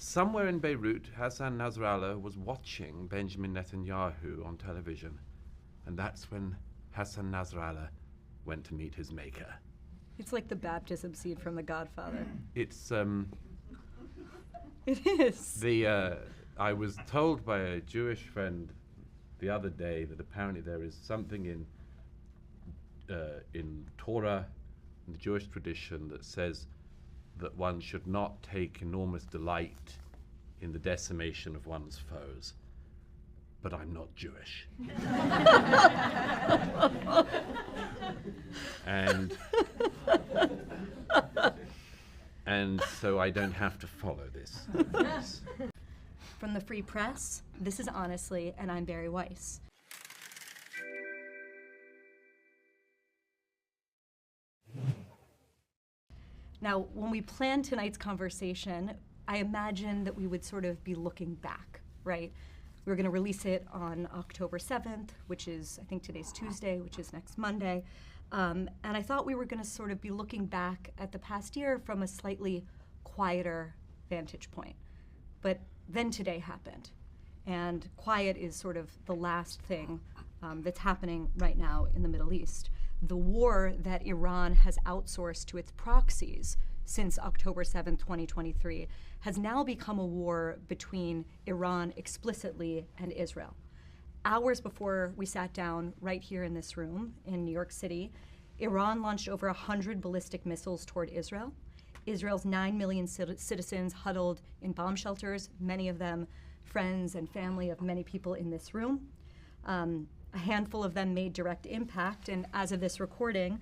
Somewhere in Beirut, Hassan Nasrallah was watching Benjamin Netanyahu on television, and that's when Hassan Nasrallah went to meet his maker. It's like the baptism scene from The Godfather. It's It is. I was told by a Jewish friend the other day that apparently there is something in Torah, in the Jewish tradition, that says that one should not take enormous delight in the decimation of one's foes. But I'm not Jewish. And so I don't have to follow this. From the Free Press, this is Honestly, and I'm Bari Weiss. Now, when we planned tonight's conversation, I imagined that we would sort of be looking back, right? We were going to release it on October 7th, which is, I think today's Tuesday, which is next Monday. And I thought we were going to sort of be looking back at the past year from a slightly quieter vantage point. But then today happened. And quiet is sort of the last thing that's happening right now in the Middle East. The war that Iran has outsourced to its proxies since October 7th, 2023, has now become a war between Iran explicitly and Israel. Hours before we sat down right here in this room in New York City, Iran launched over 100 ballistic missiles toward Israel. Israel's 9 million citizens huddled in bomb shelters, many of them friends and family of many people in this room. A handful of them made direct impact, and as of this recording,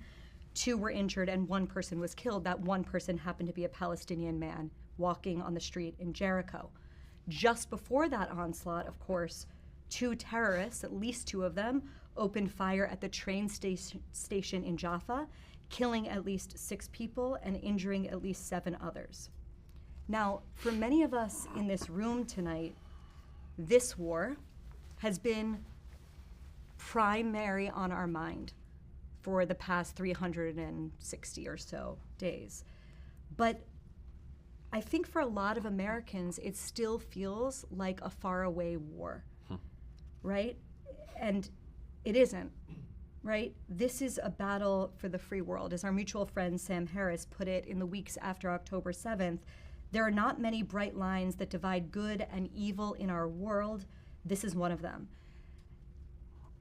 2 were injured and 1 person was killed. That 1 person happened to be a Palestinian man walking on the street in Jericho. Just before that onslaught, of course, 2 terrorists, at least 2 of them, opened fire at the train station in Jaffa, killing at least 6 people and injuring at least 7 others. Now, for many of us in this room tonight, this war has been primary on our mind for the past 360 or so days. But I think for a lot of Americans, it still feels like a faraway war, right? And it isn't, right? This is a battle for the free world. As our mutual friend Sam Harris put it in the weeks after October 7th, there are not many bright lines that divide good and evil in our world. This is one of them.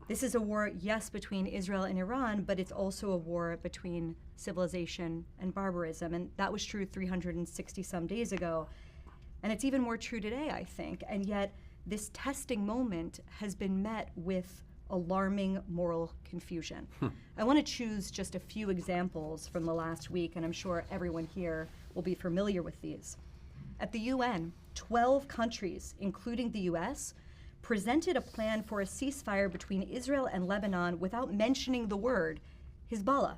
This is a war, yes, between Israel and Iran, but it's also a war between civilization and barbarism. And that was true 360 some days ago. And it's even more true today, I think. And yet, this testing moment has been met with alarming moral confusion. I want to choose just a few examples from the last week, and I'm sure everyone here will be familiar with these. At the UN, 12 countries, including the US, presented a plan for a ceasefire between Israel and Lebanon without mentioning the word Hezbollah.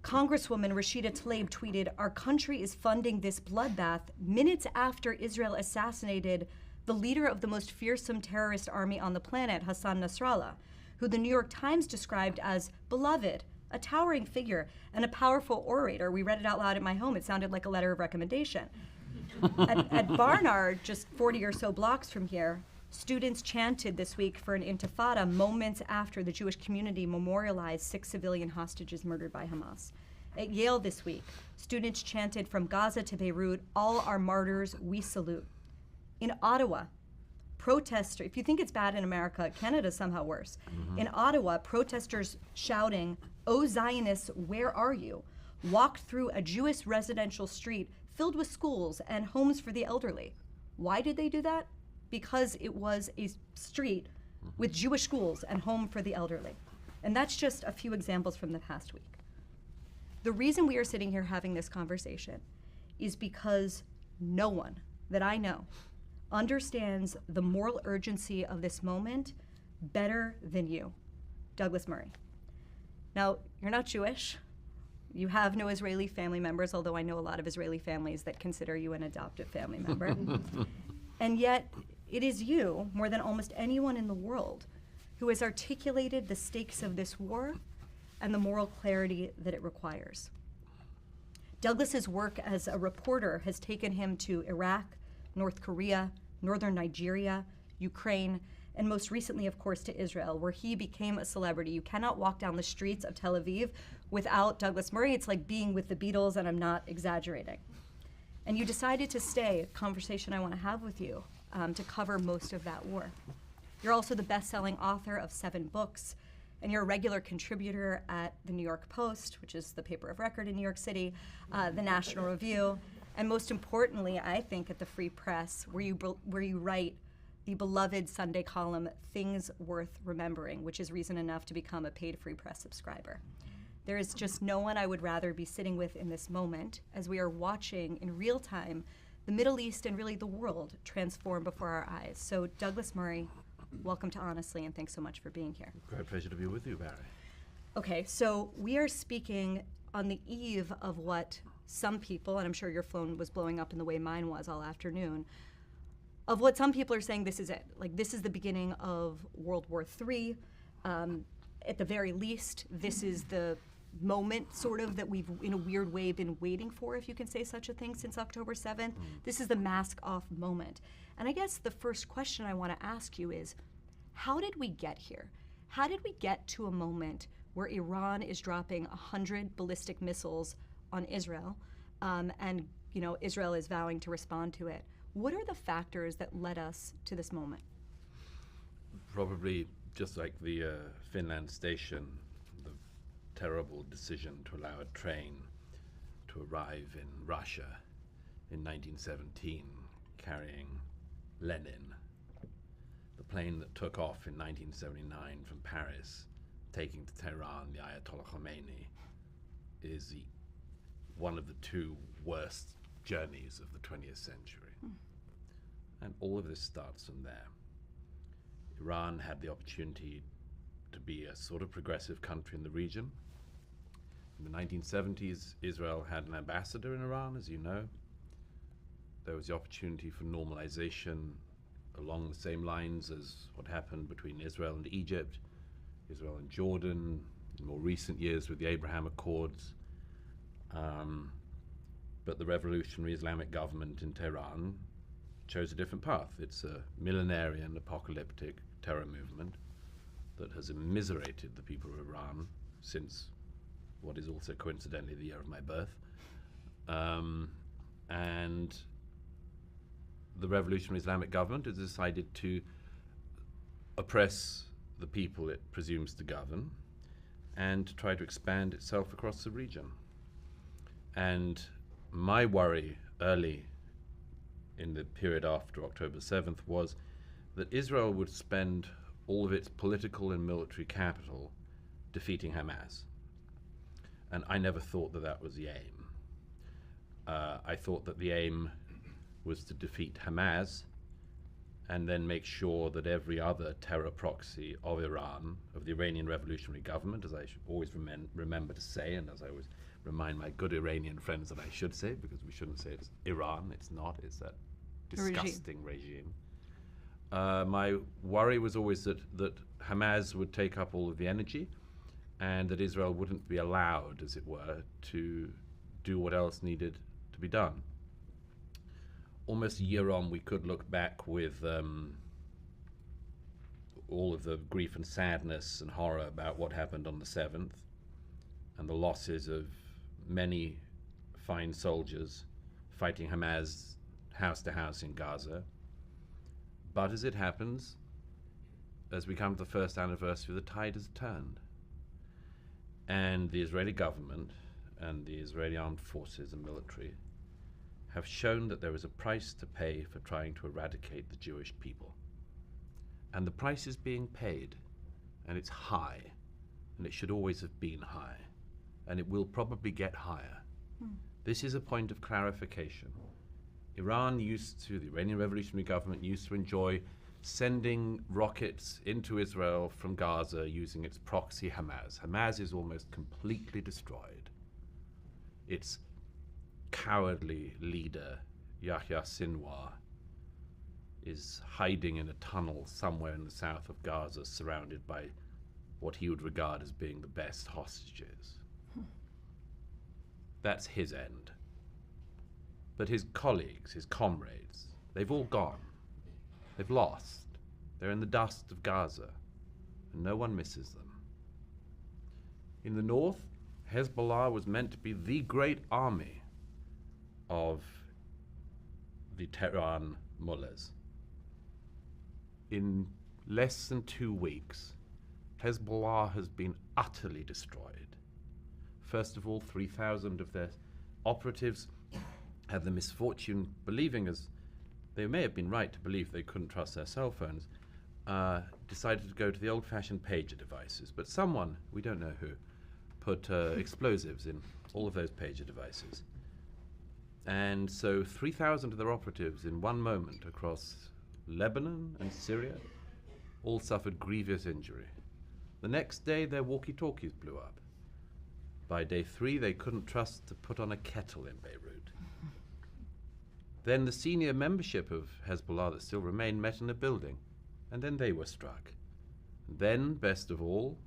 Congresswoman Rashida Tlaib tweeted, "Our country is funding this bloodbath minutes after Israel assassinated the leader of the most fearsome terrorist army on the planet, Hassan Nasrallah, who the New York Times described as beloved, a towering figure, and a powerful orator." We read it out loud at my home. It sounded like a letter of recommendation. At Barnard, just 40 or so blocks from here, students chanted this week for an intifada moments after the Jewish community memorialized 6 civilian hostages murdered by Hamas. At Yale this week, students chanted from Gaza to Beirut, "All our martyrs, we salute." In Ottawa, protesters, if you think it's bad in America, Canada's somehow worse. In Ottawa, protesters shouting, "O Zionists, where are you?" walked through a Jewish residential street filled with schools and homes for the elderly. Why did they do that? Because it was a street with Jewish schools and home for the elderly. And that's just a few examples from the past week. The reason we are sitting here having this conversation is because no one that I know understands the moral urgency of this moment better than you, Douglas Murray. Now, you're not Jewish. You have no Israeli family members, although I know a lot of Israeli families that consider you an adoptive family member. And yet, it is you, more than almost anyone in the world, who has articulated the stakes of this war and the moral clarity that it requires. Douglas's work as a reporter has taken him to Iraq, North Korea, northern Nigeria, Ukraine, and most recently, of course, to Israel, where he became a celebrity. You cannot walk down the streets of Tel Aviv without Douglas Murray. It's like being with the Beatles, and I'm not exaggerating. And you decided to stay, a conversation I want to have with you, to cover most of that war. You're also the best-selling author of 7 books, and you're a regular contributor at the New York Post, which is the paper of record in New York City, the National Review, and most importantly, I think, at the Free Press, where you write the beloved Sunday column, Things Worth Remembering, which is reason enough to become a paid Free Press subscriber. There is just no one I would rather be sitting with in this moment as we are watching in real time the Middle East and really the world transform before our eyes. So Douglas Murray, welcome to Honestly, and thanks so much for being here. Great pleasure to be with you, Barry. Okay, so we are speaking on the eve of what some people, and I'm sure your phone was blowing up in the way mine was all afternoon, of what some people are saying this is it. Like, this is the beginning of World War III. At the very least, this is the moment, sort of, that we've, in a weird way, been waiting for, if you can say such a thing, since October 7th. This is the mask-off moment. And I guess the first question I want to ask you is, how did we get here? How did we get to a moment where Iran is dropping 100 ballistic missiles on Israel, and Israel is vowing to respond to it? What are the factors that led us to this moment? Probably just like the Finland station, the terrible decision to allow a train to arrive in Russia in 1917 carrying Lenin. The plane that took off in 1979 from Paris, taking to Tehran the Ayatollah Khomeini, is one of the 2 worst journeys of the 20th century. And all of this starts from there. Iran had the opportunity to be a sort of progressive country in the region. In the 1970s, Israel had an ambassador in Iran, as you know. There was the opportunity for normalization along the same lines as what happened between Israel and Egypt, Israel and Jordan, in more recent years with the Abraham Accords. But the revolutionary Islamic government in Tehran chose a different path. It's a millenarian, apocalyptic terror movement that has immiserated the people of Iran since what is also coincidentally the year of my birth. And the revolutionary Islamic government has decided to oppress the people it presumes to govern and to try to expand itself across the region. And my worry early in the period after October 7th was that Israel would spend all of its political and military capital defeating Hamas. And I never thought that that was the aim. I thought that the aim was to defeat Hamas and then make sure that every other terror proxy of Iran, of the Iranian Revolutionary Government, as I should always remember to say, and as I always remind my good Iranian friends that I should say, because we shouldn't say it's Iran, it's not, it's that disgusting regime. My worry was always that Hamas would take up all of the energy and that Israel wouldn't be allowed, as it were, to do what else needed to be done. Almost a year on, we could look back with all of the grief and sadness and horror about what happened on the 7th and the losses of many fine soldiers fighting Hamas house to house in Gaza. But as it happens, as we come to the first anniversary, the tide has turned. And the Israeli government and the Israeli armed forces and military have shown that there is a price to pay for trying to eradicate the Jewish people. And the price is being paid, and it's high, and it should always have been high, and it will probably get higher. This is a point of clarification. The Iranian Revolutionary Government used to enjoy sending rockets into Israel from Gaza using its proxy Hamas. Hamas is almost completely destroyed. Its cowardly leader, Yahya Sinwar, is hiding in a tunnel somewhere in the south of Gaza, surrounded by what he would regard as being the best hostages. That's his end. But his colleagues, his comrades, they've all gone. They've lost. They're in the dust of Gaza, and no one misses them. In the north, Hezbollah was meant to be the great army of the Tehran mullahs. In less than 2 weeks, Hezbollah has been utterly destroyed. First of all, 3,000 of their operatives had the misfortune, believing, as they may have been right to believe they couldn't trust their cell phones, decided to go to the old-fashioned pager devices. But someone, we don't know who, put explosives in all of those pager devices. And so 3,000 of their operatives in one moment across Lebanon and Syria all suffered grievous injury. The next day, their walkie-talkies blew up. By day 3, they couldn't trust to put on a kettle in Beirut. Then the senior membership of Hezbollah that still remained met in a building, and then they were struck. And then, best of all,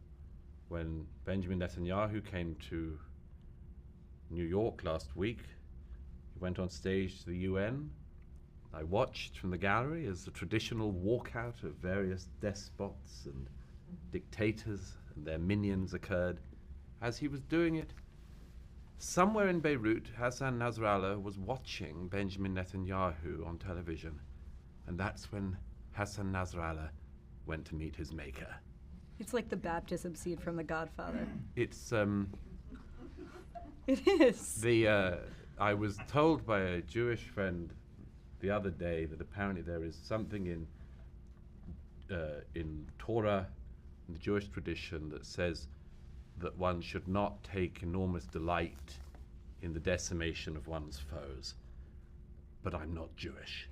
when Benjamin Netanyahu came to New York last week, he went on stage to the UN. I watched from the gallery as the traditional walkout of various despots and dictators and their minions occurred. As he was doing it, somewhere in Beirut, Hassan Nasrallah was watching Benjamin Netanyahu on television, and that's when Hassan Nasrallah went to meet his maker. It's like the baptism scene from The Godfather. It's It is. I was told by a Jewish friend the other day that apparently there is something in Torah, in the Jewish tradition, that says that one should not take enormous delight in the decimation of one's foes. But I'm not Jewish.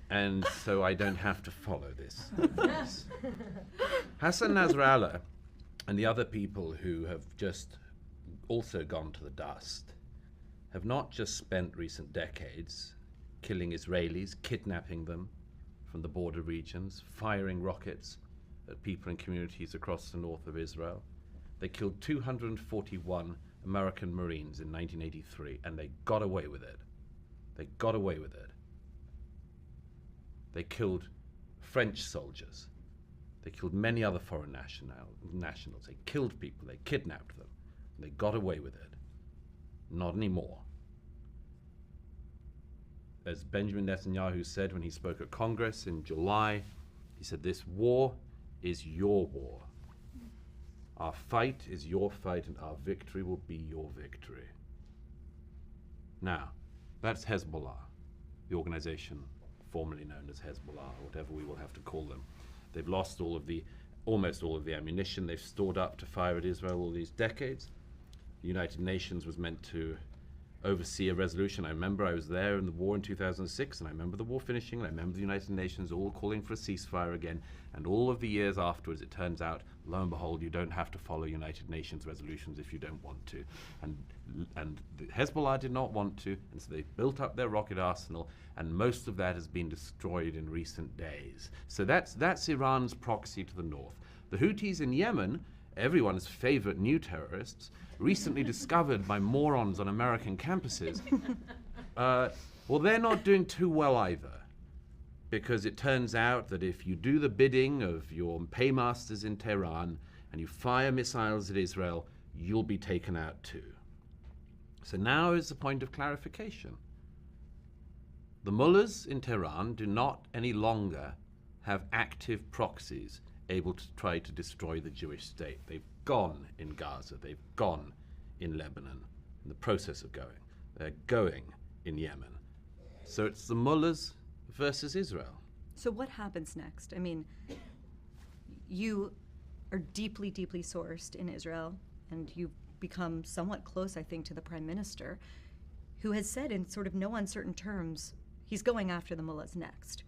And so I don't have to follow this. Hassan Nasrallah and the other people who have just also gone to the dust have not just spent recent decades killing Israelis, kidnapping them from the border regions, firing rockets at people and communities across the north of Israel. They killed 241 American Marines in 1983, and they got away with it. They got away with it. They killed French soldiers. They killed many other foreign nationals. They killed people. They kidnapped them. And they got away with it. Not anymore. As Benjamin Netanyahu said when he spoke at Congress in July, he said, "This war is your war. Our fight is your fight, and our victory will be your victory." Now, that's Hezbollah, the organization formerly known as Hezbollah, or whatever we will have to call them. They've lost almost all of the ammunition they've stored up to fire at Israel all these decades. The United Nations was meant to oversee a resolution. I remember I was there in the war in 2006, and I remember the war finishing, and I remember the United Nations all calling for a ceasefire again, and all of the years afterwards, it turns out, lo and behold, you don't have to follow United Nations resolutions if you don't want to. And Hezbollah did not want to, and so they built up their rocket arsenal, and most of that has been destroyed in recent days. So that's Iran's proxy to the north. The Houthis in Yemen, everyone's favorite new terrorists, recently discovered by morons on American campuses, well, they're not doing too well either, because it turns out that if you do the bidding of your paymasters in Tehran and you fire missiles at Israel, you'll be taken out too. So now is the point of clarification. The mullahs in Tehran do not any longer have active proxies able to try to destroy the Jewish state. They've gone in Gaza. They've gone in Lebanon, in the process of going. They're going in Yemen. So it's the mullahs versus Israel. So what happens next? I mean, you are deeply, deeply sourced in Israel, and you've become somewhat close, I think, to the prime minister, who has said in sort of no uncertain terms he's going after the mullahs next.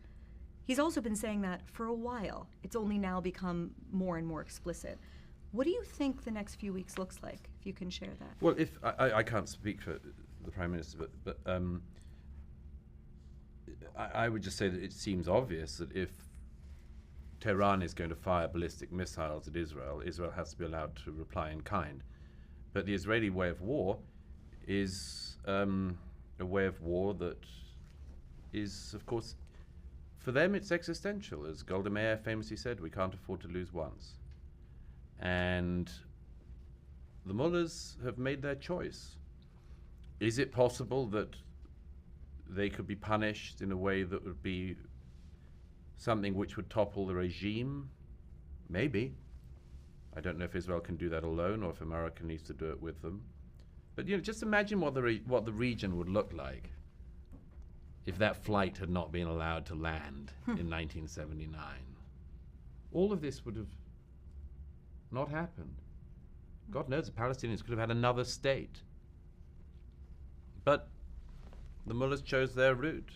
He's also been saying that for a while. It's only now become more and more explicit. What do you think the next few weeks looks like, if you can share that? Well, if I can't speak for the Prime Minister, but I would just say that it seems obvious that if Tehran is going to fire ballistic missiles at Israel, Israel has to be allowed to reply in kind. But the Israeli way of war is a way of war that is, of course, for them it's existential. As Golda Meir famously said, we can't afford to lose once. And the mullahs have made their choice. Is it possible that they could be punished in a way that would be something which would topple the regime? Maybe. I don't know if Israel can do that alone or if America needs to do it with them. But just imagine what the region would look like if that flight had not been allowed to land in 1979. All of this would have not happened. God knows the Palestinians could have had another state. But the mullahs chose their route,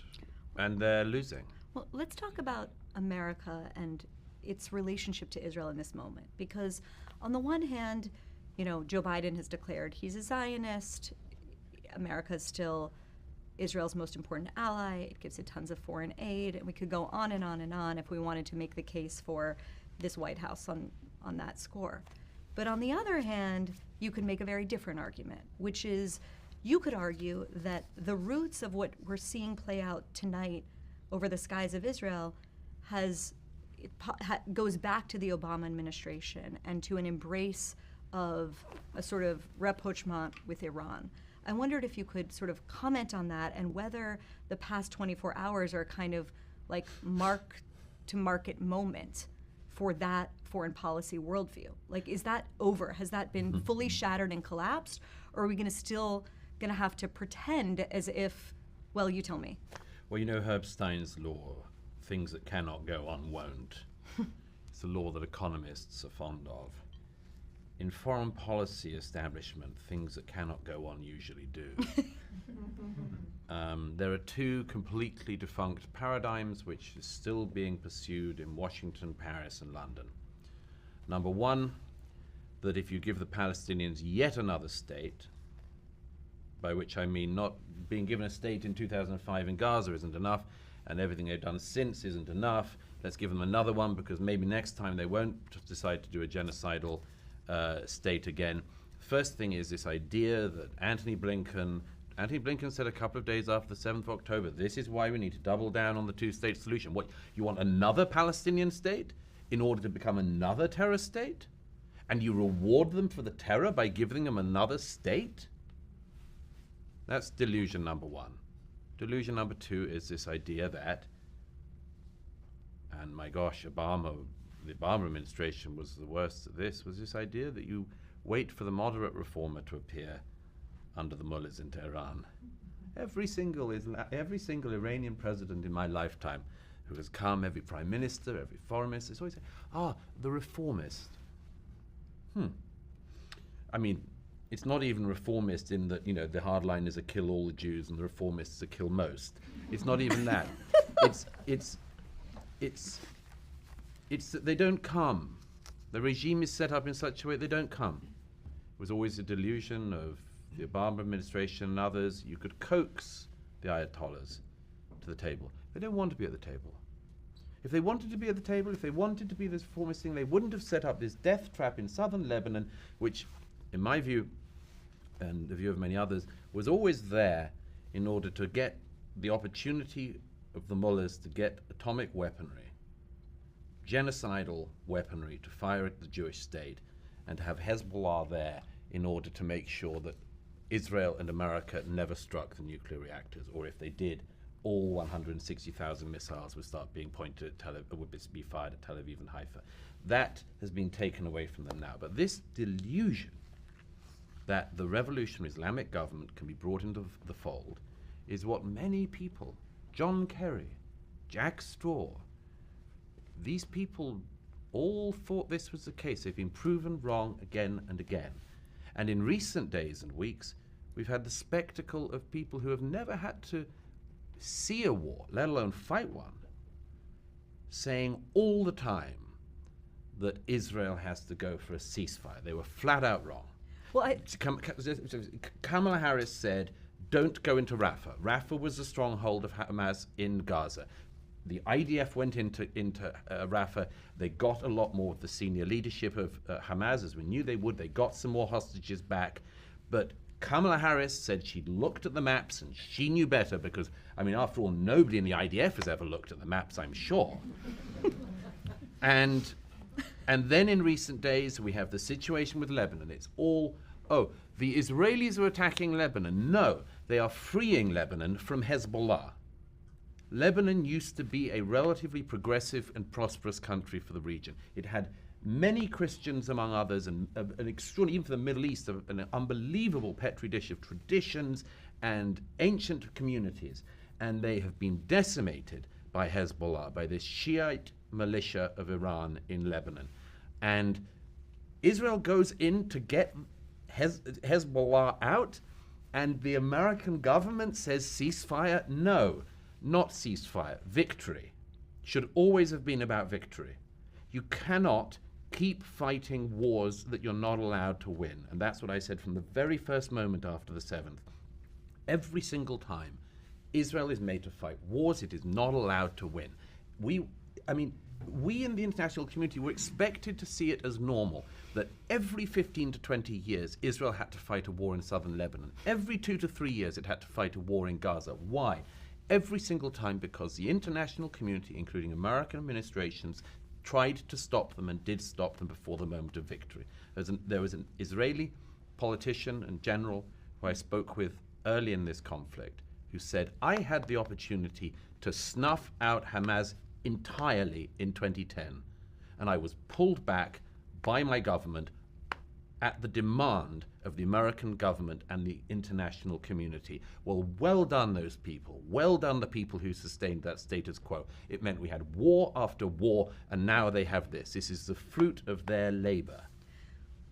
and they're losing. Well, let's talk about America and its relationship to Israel in this moment. Because on the one hand, Joe Biden has declared he's a Zionist. America is still Israel's most important ally. It gives it tons of foreign aid. And we could go on and on and on if we wanted to make the case for this White House on that score. But on the other hand, you could make a very different argument, which is you could argue that the roots of what we're seeing play out tonight over the skies of Israel goes back to the Obama administration and to an embrace of a sort of rapprochement with Iran. I wondered if you could sort of comment on that and whether the past 24 hours are kind of like mark-to-market moment for that foreign policy worldview. Like, is that over? Has that been fully shattered and collapsed? Or are we still going to have to pretend as if, well, you tell me. Well, Herb Stein's law, things that cannot go on won't. It's a law that economists are fond of. In foreign policy establishment, things that cannot go on usually do. There are two completely defunct paradigms which are still being pursued in Washington, Paris, and London. Number one, that if you give the Palestinians yet another state, by which I mean not being given a state in 2005 in Gaza isn't enough, and everything they've done since isn't enough. Let's give them another one because maybe next time they won't decide to do a genocidal state again. First thing is this idea that Antony Blinken said a couple of days after the 7th of October, this is why we need to double down on the two-state solution. What, you want another Palestinian state in order to become another terror state? And you reward them for the terror by giving them another state? That's delusion number one. Delusion number two is this idea that, and my gosh, the Obama administration was the worst at this, was this idea that you wait for the moderate reformer to appear under the mullahs in Tehran. Every single Iranian president in my lifetime who has come, every prime minister, every foreign minister, has always said, the reformist. I mean, it's not even reformist in that, the hardliners are kill all the Jews and the reformists are kill most. It's not even that. It's that they don't come. The regime is set up in such a way they don't come. It was always a delusion of the Obama administration and others. You could coax the Ayatollahs to the table. They don't want to be at the table. If they wanted to be at the table, if they wanted to be this reformist thing, they wouldn't have set up this death trap in southern Lebanon, which, in my view, and the view of many others, was always there in order to get the opportunity of the mullahs to get atomic weaponry, genocidal weaponry to fire at the Jewish state, and to have Hezbollah there in order to make sure that Israel and America never struck the nuclear reactors, or if they did, all 160,000 missiles would start being pointed at would be fired at Tel Aviv and Haifa. That has been taken away from them now. But this delusion that the revolutionary Islamic government can be brought into the fold is what many people, John Kerry, Jack Straw, these people all thought this was the case. They've been proven wrong again and again. And in recent days and weeks, we've had the spectacle of people who have never had to see a war, let alone fight one, saying all the time that Israel has to go for a ceasefire. They were flat out wrong. Well, Kamala Harris said, don't go into Rafah. Rafah was the stronghold of Hamas in Gaza. the IDF went into Rafah. They got a lot more of the senior leadership of Hamas, as we knew they would. They got some more hostages back. But Kamala Harris said she looked at the maps and she knew better because, I mean, after all, nobody in the IDF has ever looked at the maps, I'm sure. And then in recent days, we have the situation with Lebanon. It's all, oh, the Israelis are attacking Lebanon. No, they are freeing Lebanon from Hezbollah. Lebanon used to be a relatively progressive and prosperous country for the region. It had many Christians, among others, and an extraordinary, even for the Middle East, an unbelievable petri dish of traditions and ancient communities. And they have been decimated by Hezbollah, by this Shiite militia of Iran in Lebanon. And Israel goes in to get Hezbollah out, and the American government says ceasefire. No, not ceasefire, victory. Should always have been about victory. You cannot keep fighting wars that you're not allowed to win. And that's what I said from the very first moment after the 7th. Every single time Israel is made to fight wars it is not allowed to win. We in the international community were expected to see it as normal that every 15 to 20 years Israel had to fight a war in southern Lebanon. Every 2 to 3 years it had to fight a war in Gaza. Why? Every single time because the international community, including American administrations, tried to stop them and did stop them before the moment of victory. There was an Israeli politician and general who I spoke with early in this conflict who said, I had the opportunity to snuff out Hamas entirely in 2010, and I was pulled back by my government at the demand of the American government and the international community. Well, well done those people. Well done the people who sustained that status quo. It meant we had war after war, and now they have this. This is the fruit of their labor.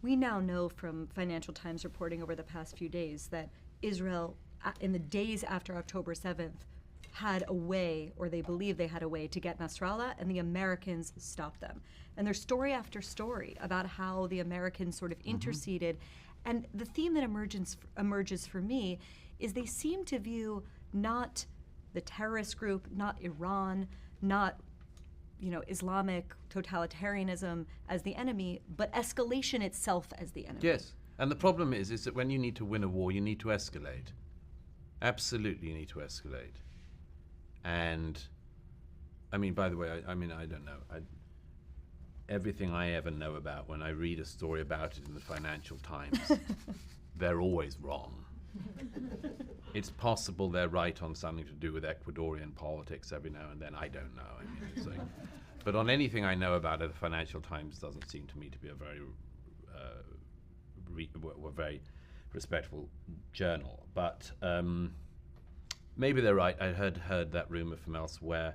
We now know from Financial Times reporting over the past few days that Israel, in the days after October 7th, had a way, or they believe they had a way, to get Nasrallah, and the Americans stopped them. And there's story after story about how the Americans sort of interceded. And the theme that emerges for me is they seem to view not the terrorist group, not Iran, not Islamic totalitarianism as the enemy, but escalation itself as the enemy. Yes, and the problem is that when you need to win a war, you need to escalate. Absolutely, you need to escalate. And, I mean, by the way, I don't know. Everything I ever know about, when I read a story about it in the Financial Times, they're always wrong. It's possible they're right on something to do with Ecuadorian politics every now and then. I don't know. I mean, it's like, but on anything I know about it, the Financial Times doesn't seem to me to be a very, very respectable journal. But maybe they're right. I heard that rumor from elsewhere.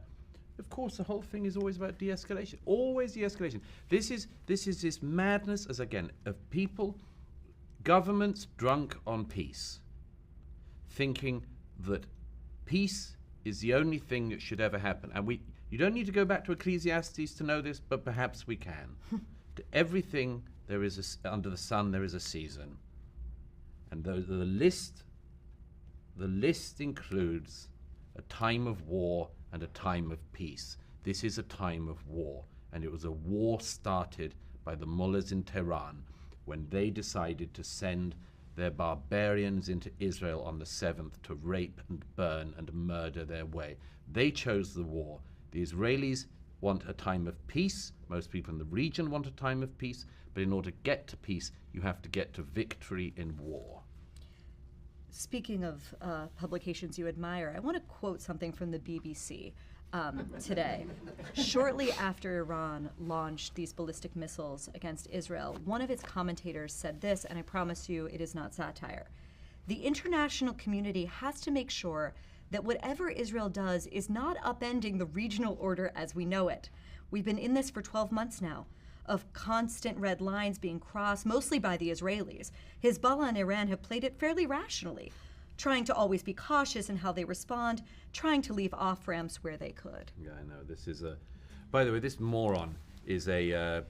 Of course, the whole thing is always about de-escalation. Always de-escalation. This is this madness, as again, of people, governments drunk on peace, thinking that peace is the only thing that should ever happen. And you don't need to go back to Ecclesiastes to know this, but perhaps we can. To everything there is under the sun there is a season, and the list includes a time of war and a time of peace. This is a time of war, and it was a war started by the mullahs in Tehran when they decided to send their barbarians into Israel on the 7th to rape and burn and murder their way. They chose the war. The Israelis want a time of peace. Most people in the region want a time of peace, but in order to get to peace, you have to get to victory in war. Speaking of publications you admire, I want to quote something from the BBC today. Shortly after Iran launched these ballistic missiles against Israel, one of its commentators said this, and I promise you it is not satire. The international community has to make sure that whatever Israel does is not upending the regional order as we know it. We've been in this for 12 months now, of constant red lines being crossed, mostly by the Israelis. Hezbollah and Iran have played it fairly rationally, trying to always be cautious in how they respond, trying to leave off-ramps where they could. Yeah, I know. This is by the way, this moron is a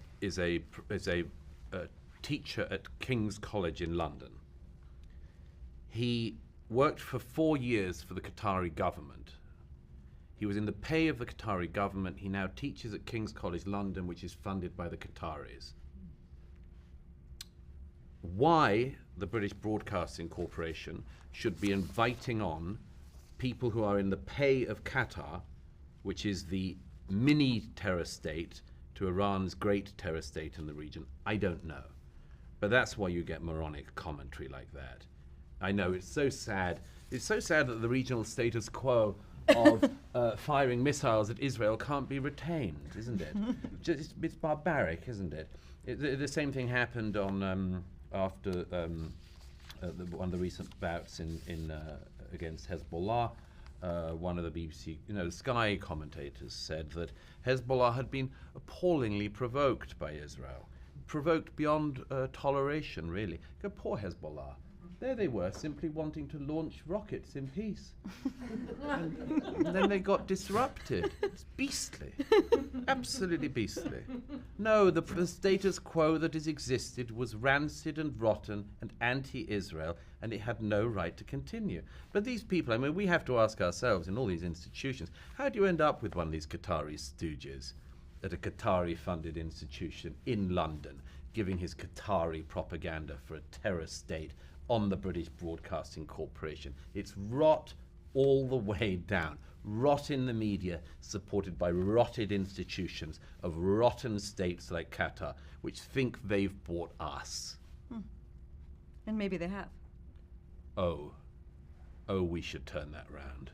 teacher at King's College in London. He worked for 4 years for the Qatari government. He was in the pay of the Qatari government. He now teaches at King's College London, which is funded by the Qataris. Why the British Broadcasting Corporation should be inviting on people who are in the pay of Qatar, which is the mini terror state to Iran's great terror state in the region, I don't know. But that's why you get moronic commentary like that. I know, it's so sad. It's so sad that the regional status quo of firing missiles at Israel can't be retained, isn't it? It's barbaric, isn't it? The same thing happened on after one of the recent bouts in against Hezbollah. One of the BBC, the Sky commentators said that Hezbollah had been appallingly provoked by Israel, provoked beyond toleration, really. Poor Hezbollah. There they were, simply wanting to launch rockets in peace. and then they got disrupted. It's beastly. Absolutely beastly. No, the status quo that has existed was rancid and rotten and anti-Israel, and it had no right to continue. But these people, I mean, we have to ask ourselves in all these institutions, how do you end up with one of these Qatari stooges at a Qatari-funded institution in London, giving his Qatari propaganda for a terror state on the British Broadcasting Corporation? It's rot all the way down. Rot in the media, supported by rotted institutions of rotten states like Qatar, which think they've bought us. And maybe they have. Oh, we should turn that round.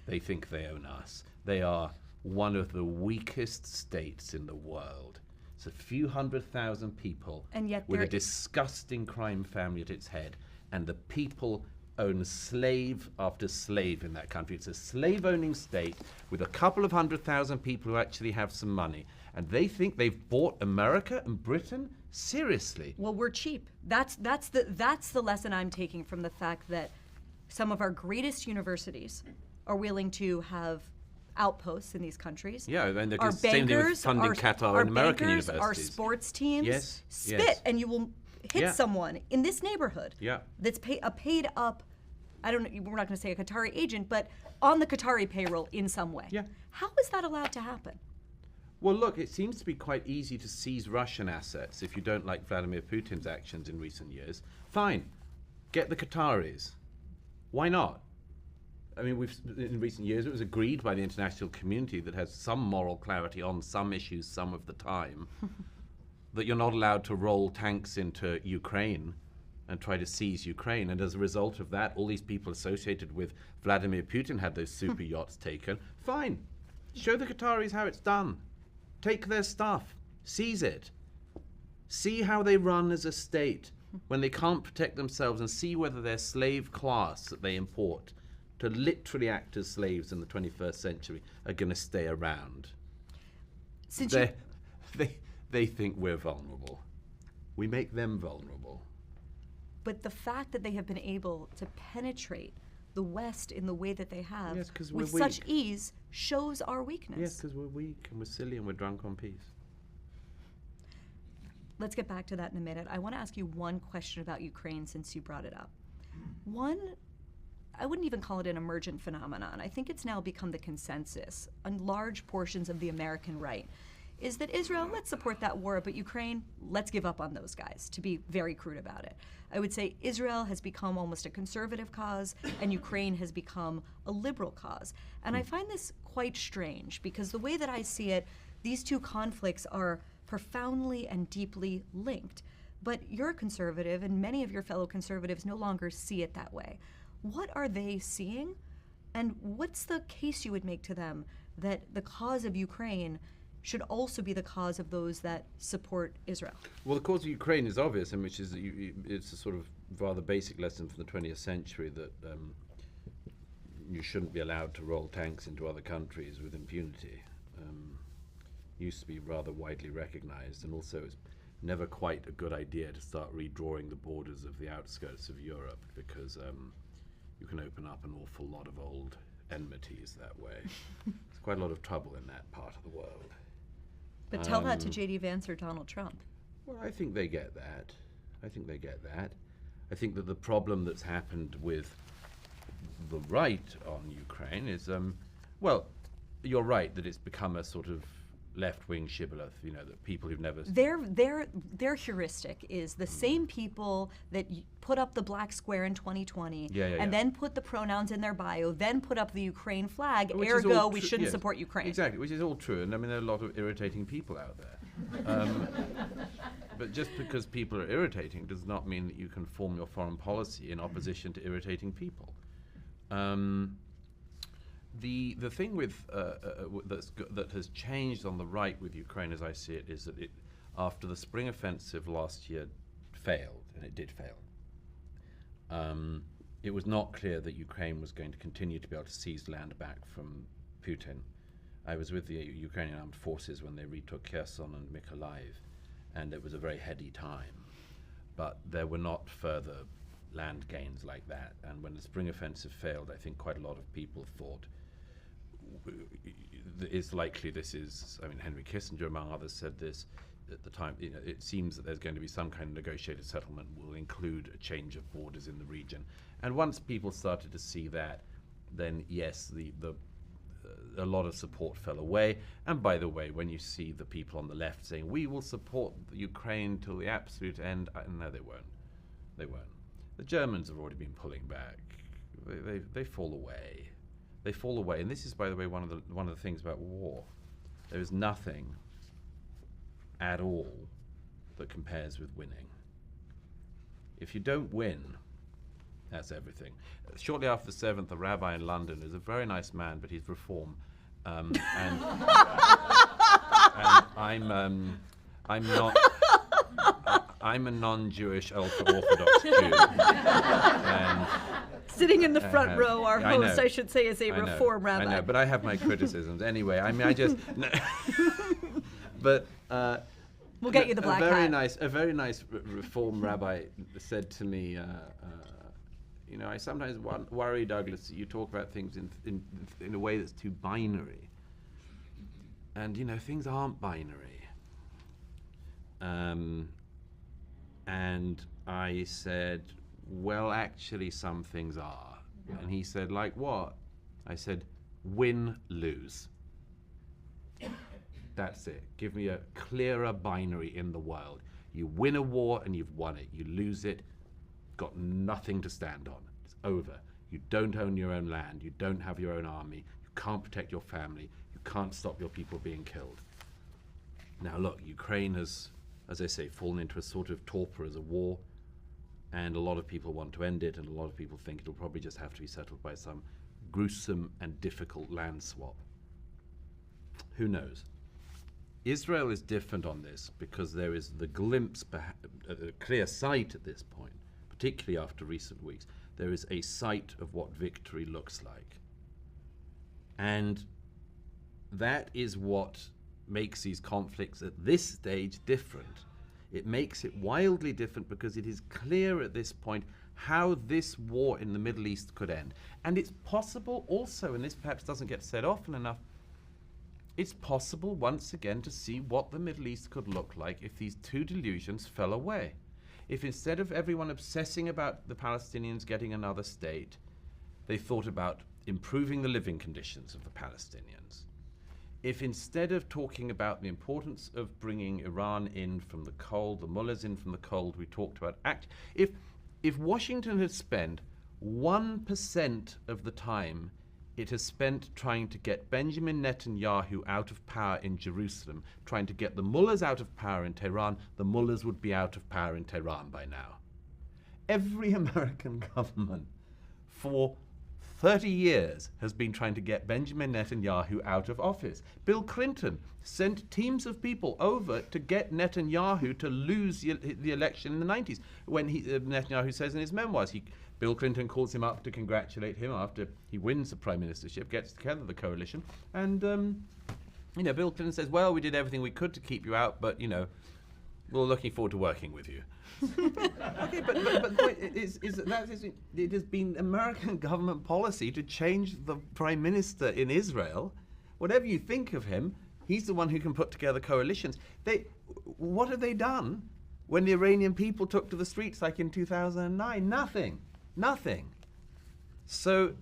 They think they own us. They are one of the weakest states in the world. It's a few 100,000 people, and yet with a disgusting crime family at its head, and the people own slave after slave in that country. It's a slave-owning state with a couple of 100,000 people who actually have some money, and they think they've bought America and Britain? Seriously? Well, we're cheap. That's the lesson I'm taking from the fact that some of our greatest universities are willing to have outposts in these countries. Yeah, and our same thing with bankers, funding Qatar and American bankers, universities. our sports teams spit, yes. and you will hit Yeah. someone in this neighborhood. Yeah. That's a paid up. I don't know. We're not going to say a Qatari agent, but on the Qatari payroll in some way. Yeah. How is that allowed to happen? Well, look, it seems to be quite easy to seize Russian assets if you don't like Vladimir Putin's actions in recent years. Fine, get the Qataris. Why not? I mean, in recent years, it was agreed by the international community that has some moral clarity on some issues some of the time, that you're not allowed to roll tanks into Ukraine and try to seize Ukraine. And as a result of that, all these people associated with Vladimir Putin had those super yachts taken. Fine. Show the Qataris how it's done. Take their stuff. Seize it. See how they run as a state when they can't protect themselves, and see whether their slave class that they import to literally act as slaves in the 21st century are going to stay around. They think we're vulnerable. We make them vulnerable. But the fact that they have been able to penetrate the West in the way that they have, Yes, 'cause we're with such weak. ease, shows our weakness. Yes, because we're weak and we're silly and we're drunk on peace. Let's get back to that in a minute. I want to ask you one question about Ukraine since you brought it up. One, I wouldn't even call it an emergent phenomenon. I think it's now become the consensus on large portions of the American right, is that Israel, let's support that war, but Ukraine, let's give up on those guys, to be very crude about it. I would say Israel has become almost a conservative cause, and Ukraine has become a liberal cause. And I find this quite strange, because the way that I see it, these two conflicts are profoundly and deeply linked. But you're a conservative, and many of your fellow conservatives no longer see it that way. What are they seeing? And what's the case you would make to them that the cause of Ukraine should also be the cause of those that support Israel? Well, the cause of Ukraine is obvious, and which is that it's a sort of rather basic lesson from the 20th century that you shouldn't be allowed to roll tanks into other countries with impunity. Used to be rather widely recognized, and also it's never quite a good idea to start redrawing the borders of the outskirts of Europe, because you can open up an awful lot of old enmities that way. There's quite a lot of trouble in that part of the world. But tell that to J.D. Vance or Donald Trump. Well, I think they get that. I think that the problem that's happened with the right on Ukraine is Well, you're right that it's become a sort of left-wing shibboleth, that people who've never... Their heuristic is the same people that put up the black square in 2020 and then put the pronouns in their bio, then put up the Ukraine flag, ergo we shouldn't support Ukraine. Exactly, which is all true. And I mean, there are a lot of irritating people out there. But just because people are irritating does not mean that you can form your foreign policy in opposition to irritating people. The thing with that has changed on the right with Ukraine, as I see it, is that after the spring offensive last year failed, and it did fail, it was not clear that Ukraine was going to continue to be able to seize land back from Putin. I was with the Ukrainian armed forces when they retook Kherson and Mykolaiv, and it was a very heady time. But there were not further land gains like that. And when the spring offensive failed, I think quite a lot of people thought it's likely this is, I mean, Henry Kissinger, among others, said this at the time, it seems that there's going to be some kind of negotiated settlement will include a change of borders in the region. And once people started to see that, then yes, a lot of support fell away. And by the way, when you see the people on the left saying, we will support Ukraine till the absolute end, no, they won't. They won't. The Germans have already been pulling back. They fall away. They fall away. And this is, by the way, one of the things about war. There is nothing at all that compares with winning. If you don't win, that's everything. Shortly after the 7th, a rabbi in London is a very nice man, but he's reform. And I'm not. I'm a non-Jewish ultra-Orthodox Jew. And sitting in the front row, our host, I should say, is a reform rabbi. I know, but I have my criticisms anyway. I mean, I just. No. But we'll get you the black hat. A very nice reform rabbi said to me, I sometimes worry, Douglas, that you talk about things in a way that's too binary. And things aren't binary. And I said, well, actually, some things are. Yeah. And he said, like what? I said, win, lose. That's it. Give me a clearer binary in the world. You win a war and you've won it. You lose it, got nothing to stand on. It's over. You don't own your own land. You don't have your own army. You can't protect your family. You can't stop your people being killed. Now look, Ukraine has, as I say, fallen into a sort of torpor as a war, and a lot of people want to end it, and a lot of people think it'll probably just have to be settled by some gruesome and difficult land swap. Who knows? Israel is different on this because there is the glimpse, a clear sight at this point, particularly after recent weeks, there is a sight of what victory looks like. And that is what makes these conflicts at this stage different. It makes it wildly different because it is clear at this point how this war in the Middle East could end. And it's possible also, and this perhaps doesn't get said often enough, it's possible once again to see what the Middle East could look like if these two delusions fell away. If instead of everyone obsessing about the Palestinians getting another state, they thought about improving the living conditions of the Palestinians. If instead of talking about the importance of bringing Iran in from the cold, the mullahs in from the cold, we talked about if Washington had spent 1% of the time it has spent trying to get Benjamin Netanyahu out of power in Jerusalem, trying to get the mullahs out of power in Tehran, the mullahs would be out of power in Tehran by now. Every American government for 30 years has been trying to get Benjamin Netanyahu out of office. Bill Clinton sent teams of people over to get Netanyahu to lose the election in the 90s. When Netanyahu says in his memoirs, Bill Clinton calls him up to congratulate him after he wins the prime ministership, gets together the coalition, and Bill Clinton says, well, we did everything we could to keep you out, but we're looking forward to working with you. Okay, but the point is that it has been American government policy to change the prime minister in Israel. Whatever you think of him, he's the one who can put together coalitions. What have they done when the Iranian people took to the streets like in 2009? Nothing. So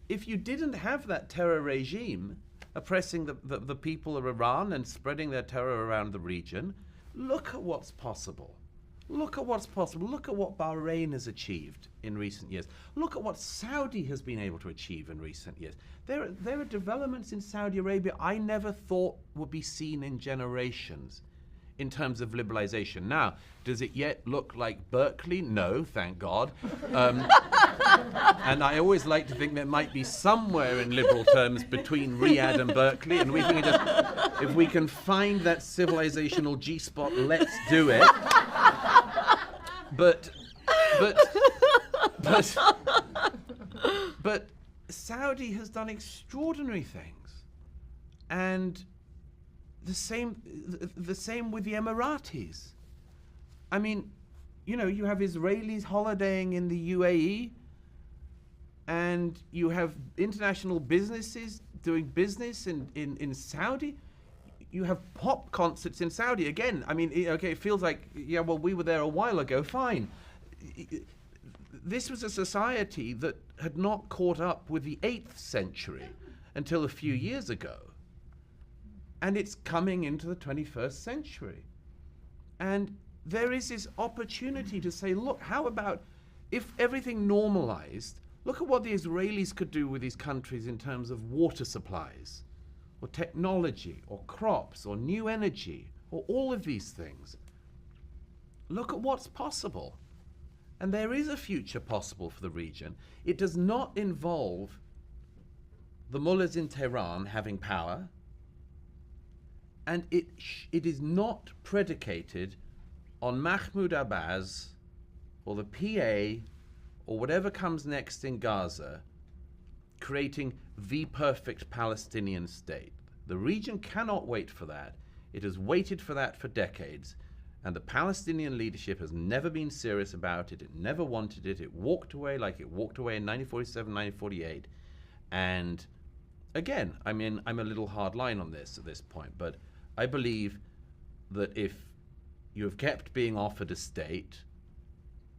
if you didn't have that terror regime oppressing the people of Iran and spreading their terror around the region, look at what's possible. Look at what's possible. Look at what Bahrain has achieved in recent years. Look at what Saudi has been able to achieve in recent years. There are developments in Saudi Arabia I never thought would be seen in generations in terms of liberalization. Now, does it yet look like Berkeley? No, thank God. And I always like to think there might be somewhere in liberal terms between Riyadh and Berkeley, and if we can find that civilizational G-spot, let's do it. But Saudi has done extraordinary things, and the same with the Emiratis. I mean, you have Israelis holidaying in the UAE, and you have international businesses doing business in Saudi. You have pop concerts in Saudi. Again, I mean, okay, it feels like, yeah, well, we were there a while ago, fine. This was a society that had not caught up with the 8th century until a few years ago. And it's coming into the 21st century. And there is this opportunity to say, look, how about if everything normalized, look at what the Israelis could do with these countries in terms of water supplies, or technology, or crops, or new energy, or all of these things. Look at what's possible. And there is a future possible for the region. It does not involve the mullahs in Tehran having power, and it is not predicated on Mahmoud Abbas or the PA or whatever comes next in Gaza creating the perfect Palestinian state. The region cannot wait for that. It has waited for that for decades, and the Palestinian leadership has never been serious about it. It never wanted it. It walked away like it walked away in 1947, 1948. And again, I mean, I'm a little hard line on this at this point, but I believe that if you have kept being offered a state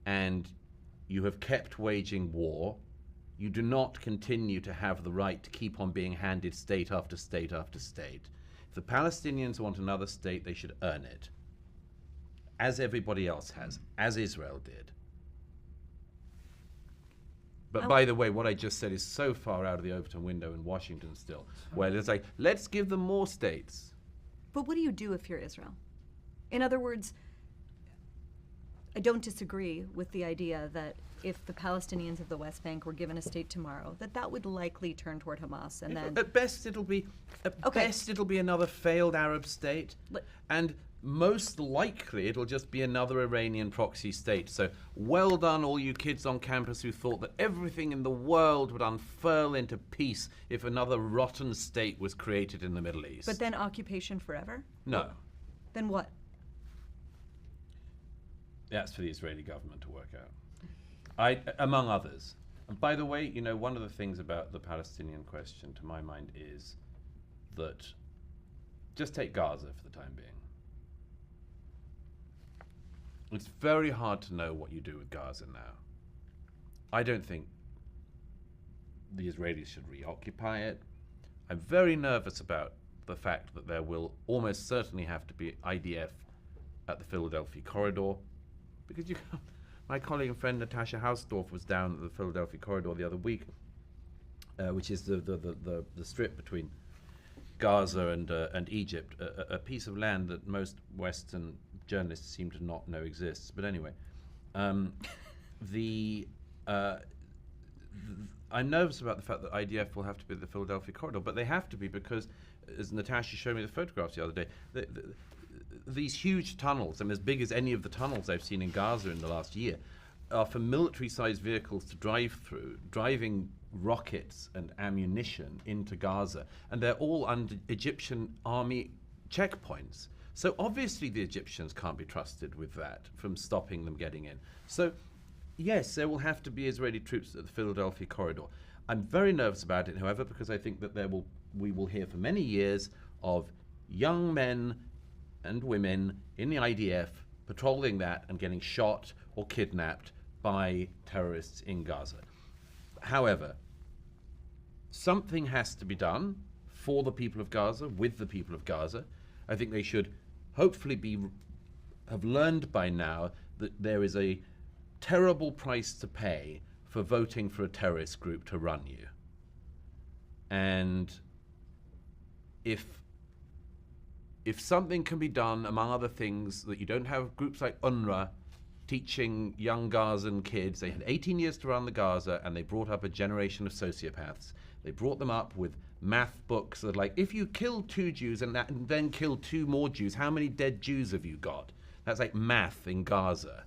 and you have kept waging war, you do not continue to have the right to keep on being handed state after state after state. If the Palestinians want another state, they should earn it, as everybody else has, as Israel did. But by the way, what I just said is so far out of the Overton window in Washington still, where it's like, let's give them more states. But what do you do if you're Israel? In other words, I don't disagree with the idea that if the Palestinians of the West Bank were given a state tomorrow, that would likely turn toward Hamas, and then at best it'll be another failed Arab state, and most likely it'll just be another Iranian proxy state. So well done, all you kids on campus who thought that everything in the world would unfurl into peace if another rotten state was created in the Middle East. But then occupation forever? No. Then what? That's for the Israeli government to work out. Among others. And by the way, one of the things about the Palestinian question, to my mind, is that just take Gaza for the time being. It's very hard to know what you do with Gaza now. I don't think the Israelis should reoccupy it. I'm very nervous about the fact that there will almost certainly have to be IDF at the Philadelphia corridor, because my colleague and friend Natasha Hausdorff was down at the Philadelphia corridor the other week, which is the strip between Gaza and Egypt, a piece of land that most Western journalists seem to not know exists. But anyway, I'm nervous about the fact that IDF will have to be at the Philadelphia corridor, but they have to be because, as Natasha showed me the photographs the other day, these huge tunnels, and as big as any of the tunnels I've seen in Gaza in the last year, are for military-sized vehicles to drive through, driving rockets and ammunition into Gaza, and they're all under Egyptian army checkpoints. So obviously the Egyptians can't be trusted with that from stopping them getting in. So yes, there will have to be Israeli troops at the Philadelphia corridor. I'm very nervous about it, however, because I think that we will hear for many years of young men and women in the IDF patrolling that and getting shot or kidnapped by terrorists in Gaza. However, something has to be done for the people of Gaza, with the people of Gaza. I think they should hopefully have learned by now that there is a terrible price to pay for voting for a terrorist group to run you. And if something can be done, among other things, that you don't have groups like UNRWA teaching young Gazan kids. They had 18 years to run the Gaza, and they brought up a generation of sociopaths. They brought them up with math books that, like, if you kill 2 Jews and then kill 2 more Jews, how many dead Jews have you got? That's like math in Gaza.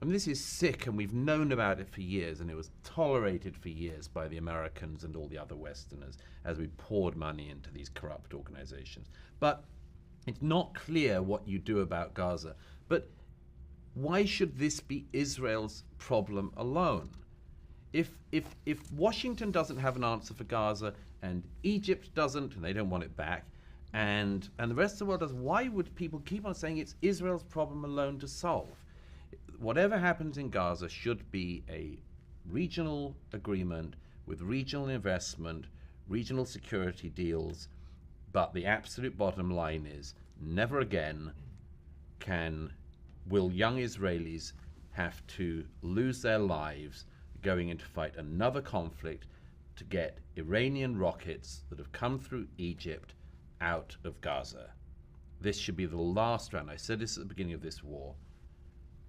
I mean, this is sick, and we've known about it for years, and it was tolerated for years by the Americans and all the other Westerners as we poured money into these corrupt organizations. But it's not clear what you do about Gaza. But why should this be Israel's problem alone? If Washington doesn't have an answer for Gaza, and Egypt doesn't, and they don't want it back, and the rest of the world does, why would people keep on saying it's Israel's problem alone to solve? Whatever happens in Gaza should be a regional agreement with regional investment, regional security deals, but the absolute bottom line is never again will young Israelis have to lose their lives going in to fight another conflict to get Iranian rockets that have come through Egypt out of Gaza. This should be the last round. I said this at the beginning of this war.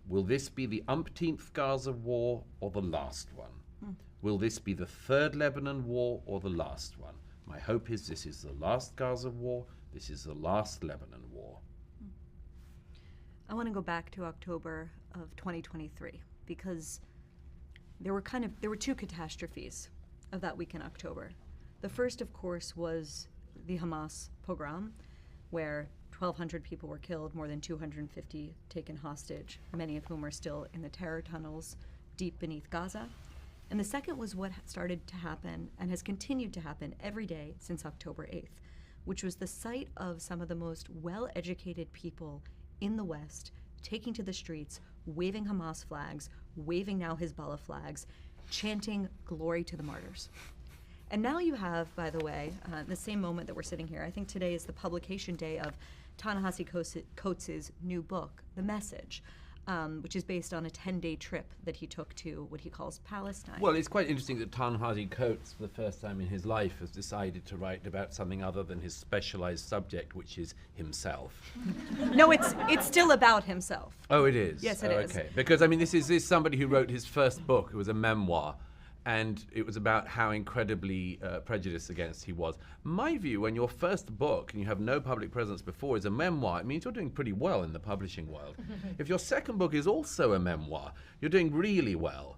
Will this be the umpteenth Gaza war or the last one? Will this be the 3rd Lebanon war or the last one? My hope is this is the last Gaza war, this is the last Lebanon war. I want to go back to October of 2023 because there were 2 catastrophes of that week in October. The first, of course, was the Hamas pogrom, where 1,200 people were killed, more than 250 taken hostage, many of whom are still in the terror tunnels deep beneath Gaza. And the second was what started to happen and has continued to happen every day since October 8th, which was the sight of some of the most well-educated people in the West taking to the streets, waving Hamas flags, waving now Hezbollah flags, chanting glory to the martyrs. And now you have, by the way, the same moment that we're sitting here, I think today is the publication day of Ta-Nehisi Coates' new book, The Message, which is based on a 10-day trip that he took to what he calls Palestine. Well, it's quite interesting that Ta-Nehisi Coates, for the first time in his life, has decided to write about something other than his specialized subject, which is himself. No, it's still about himself. Oh, it is? Yes, it is. Okay, because, I mean, this is somebody who wrote his first book. It was a memoir, and it was about how incredibly prejudiced against he was. My view, when your first book, and you have no public presence before, is a memoir, it means you're doing pretty well in the publishing world. If your second book is also a memoir, you're doing really well.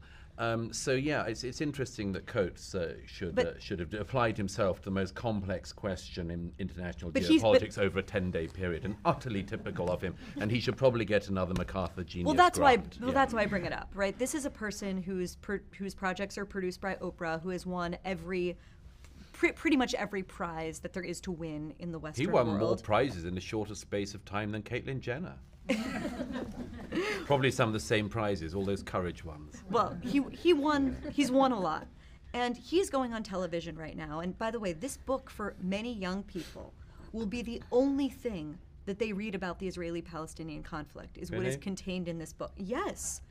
So yeah, it's interesting that Coates should have applied himself to the most complex question in international geopolitics over a 10-day period, and utterly typical of him. And he should probably get another MacArthur Genius Well, that's grant. that's why I bring it up, right? This is a person whose projects are produced by Oprah, who has won pretty much every prize that there is to win in the Western world. He won more prizes in a shorter space of time than Caitlyn Jenner. Probably some of the same prizes, all those courage ones. Well, he's won a lot. And he's going on television right now. And by the way, this book for many young people will be the only thing that they read about the Israeli-Palestinian conflict, is what is contained in this book. Yes.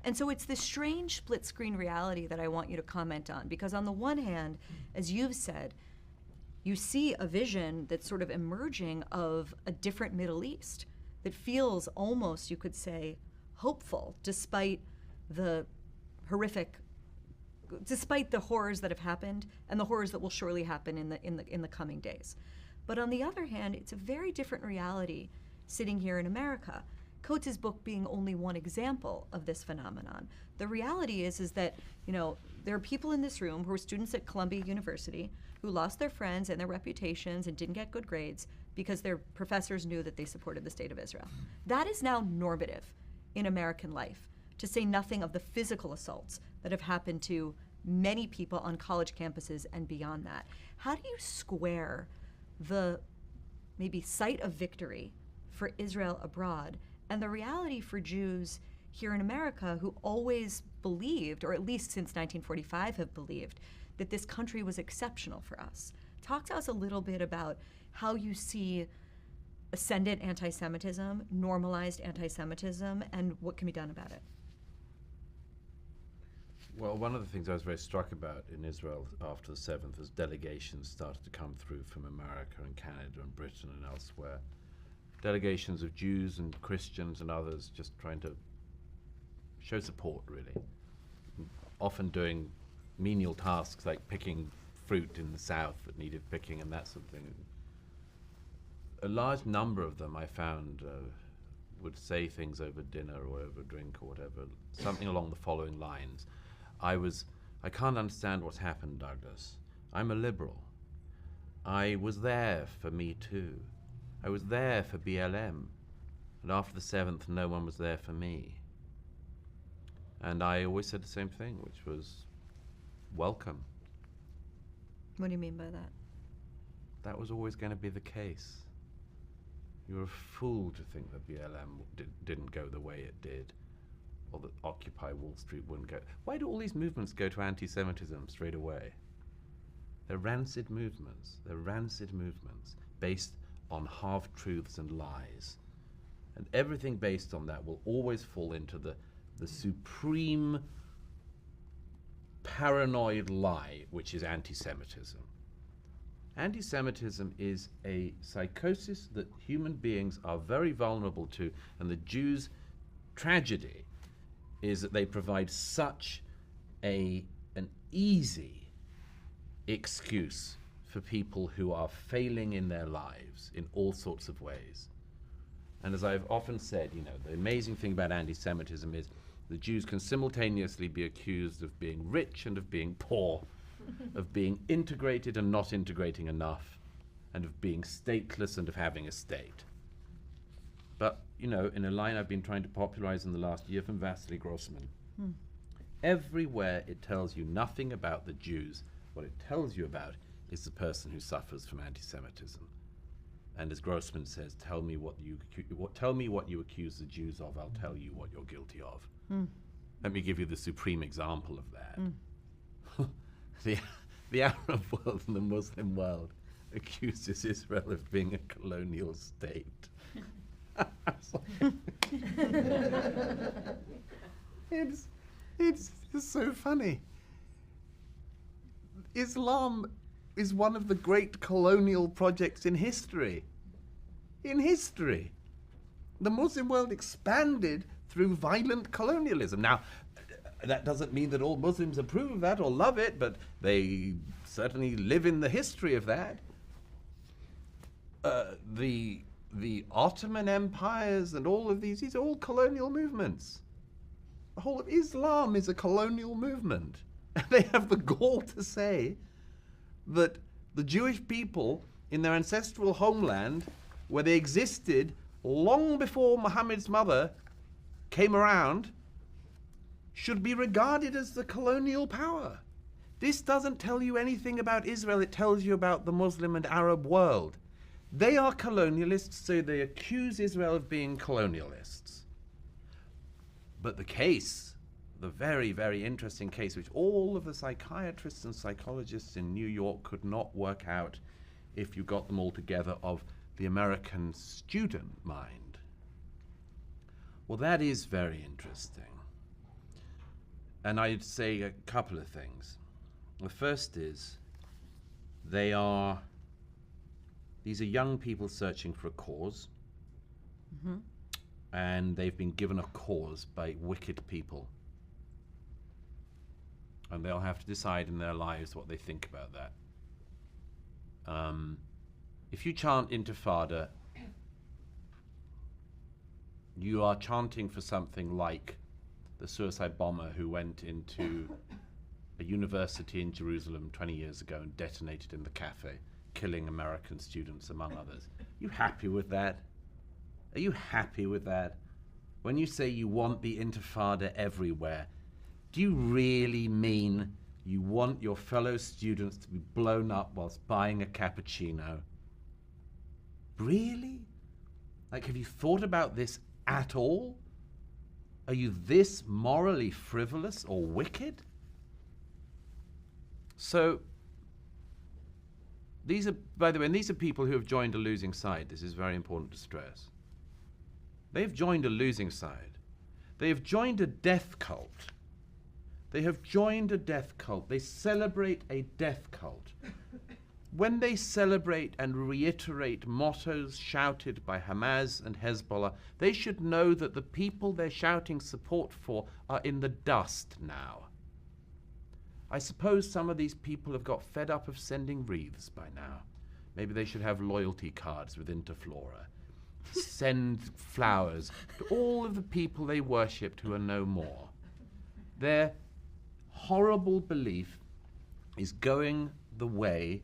And so it's this strange split-screen reality that I want you to comment on. Because on the one hand, as you've said, you see a vision that's sort of emerging of a different Middle East that feels almost, you could say, hopeful, despite the horrors that have happened and the horrors that will surely happen in the coming days. But on the other hand, it's a very different reality sitting here in America. Coates' book being only one example of this phenomenon. The reality is that, there are people in this room who are students at Columbia University who lost their friends and their reputations and didn't get good grades because their professors knew that they supported the state of Israel. That is now normative in American life, to say nothing of the physical assaults that have happened to many people on college campuses and beyond that. How do you square the maybe sight of victory for Israel abroad and the reality for Jews here in America who always believed, or at least since 1945 have believed, that this country was exceptional for us. Talk to us a little bit about how you see ascendant anti-Semitism, normalized anti-Semitism, and what can be done about it. Well, one of the things I was very struck about in Israel after the 7th was delegations started to come through from America and Canada and Britain and elsewhere. Delegations of Jews and Christians and others just trying to show support, really. Often doing menial tasks like picking fruit in the south that needed picking and that sort of thing. A large number of them I found would say things over dinner or over a drink or whatever, something along the following lines. I can't understand what's happened, Douglas. I'm a liberal. I was there for Me Too. I was there for BLM. And after the 7th, no one was there for me. And I always said the same thing, which was, welcome. What do you mean by that? That was always going to be the case. You're a fool to think that BLM didn't go the way it did, or that Occupy Wall Street wouldn't go. Why do all these movements go to anti-Semitism straight away? They're rancid movements. They're rancid movements based on half-truths and lies. And everything based on that will always fall into the supreme paranoid lie, which is anti-Semitism. Anti-Semitism is a psychosis that human beings are very vulnerable to, and the Jews' tragedy is that they provide such an easy excuse for people who are failing in their lives in all sorts of ways. And as I've often said, the amazing thing about anti-Semitism is the Jews can simultaneously be accused of being rich and of being poor, of being integrated and not integrating enough, and of being stateless and of having a state. But, in a line I've been trying to popularize in the last year from Vasily Grossman, everywhere it tells you nothing about the Jews, what it tells you about is the person who suffers from anti-Semitism. And as Grossman says, tell me what you accuse the Jews of, I'll tell you what you're guilty of. Let me give you the supreme example of that. The Arab world and the Muslim world accuses Israel of being a colonial state. It's so funny. Islam is one of the great colonial projects in history. In history. The Muslim world expanded through violent colonialism. Now, that doesn't mean that all Muslims approve of that or love it, but they certainly live in the history of that. The Ottoman empires and all of these are all colonial movements. The whole of Islam is a colonial movement. And they have the gall to say that the Jewish people in their ancestral homeland, where they existed long before Muhammad's mother came around, should be regarded as the colonial power. This doesn't tell you anything about Israel, it tells you about the Muslim and Arab world. They are colonialists, so they accuse Israel of being colonialists. But the case, the very, very interesting case, which all of the psychiatrists and psychologists in New York could not work out if you got them all together, of the American student mind. Well, that is very interesting. And I'd say a couple of things. The first is, these are young people searching for a cause, and they've been given a cause by wicked people. And they'll have to decide in their lives what they think about that. If you chant Intifada, you are chanting for something like the suicide bomber who went into a university in Jerusalem 20 years ago and detonated in the cafe, killing American students, among others. You happy with that? Are you happy with that? When you say you want the Intifada everywhere, do you really mean you want your fellow students to be blown up whilst buying a cappuccino? Really? Like, have you thought about this at all? Are you this morally frivolous or wicked? So, these are, by the way, and these are people who have joined a losing side. This is very important to stress. They've joined a losing side. They have joined a death cult. They have joined a death cult. They celebrate a death cult. When they celebrate and reiterate mottos shouted by Hamas and Hezbollah, they should know that the people they're shouting support for are in the dust now. I suppose some of these people have got fed up of sending wreaths by now. Maybe they should have loyalty cards with Interflora. Send flowers to all of the people they worshipped who are no more. Their horrible belief is going the way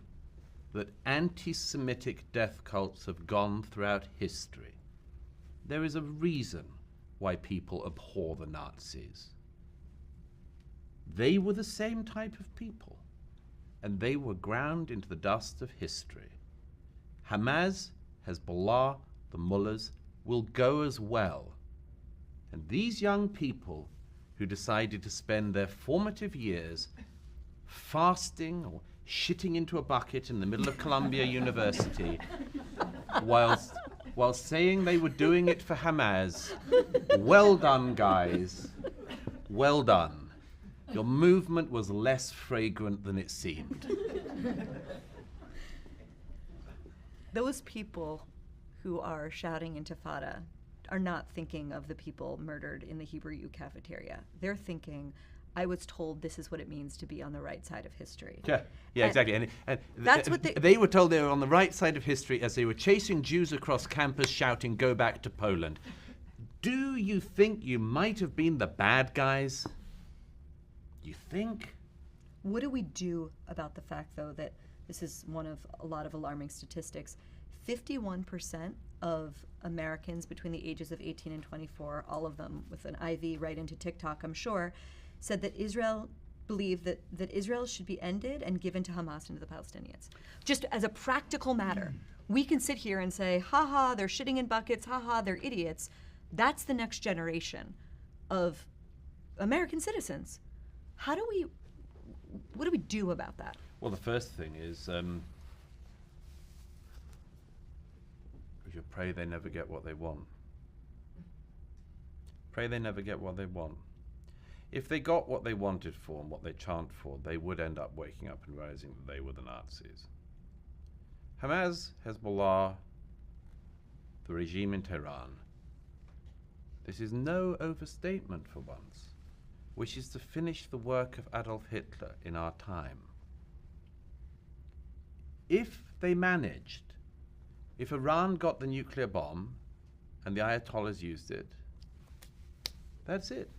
that anti-Semitic death cults have gone throughout history. There is a reason why people abhor the Nazis. They were the same type of people, and they were ground into the dust of history. Hamas, Hezbollah, the mullahs will go as well. And these young people who decided to spend their formative years fasting or shitting into a bucket in the middle of Columbia University while saying they were doing it for Hamas, well done, guys. Well done. Your movement was less fragrant than it seemed. Those people who are shouting Intifada are not thinking of the people murdered in the Hebrew U cafeteria. They're thinking, I was told this is what it means to be on the right side of history. Yeah, exactly. And that's what they were told they were on the right side of history as they were chasing Jews across campus shouting, "Go back to Poland." Do you think you might have been the bad guys? You think? What do we do about the fact, though, that this is one of a lot of alarming statistics? 51% of Americans between the ages of 18 and 24, all of them with an IV right into TikTok, I'm sure, said that Israel believed that Israel should be ended and given to Hamas and to the Palestinians. Just as a practical matter, we can sit here and say, ha, they're shitting in buckets, ha, they're idiots. That's the next generation of American citizens. What do we do about that? Well, the first thing is we should pray they never get what they want. Pray they never get what they want. If they got what they wanted for and what they chant for, they would end up waking up and realizing that they were the Nazis. Hamas, Hezbollah, the regime in Tehran, this is no overstatement for once, wishes to finish the work of Adolf Hitler in our time. If they managed, if Iran got the nuclear bomb and the Ayatollahs used it, that's it.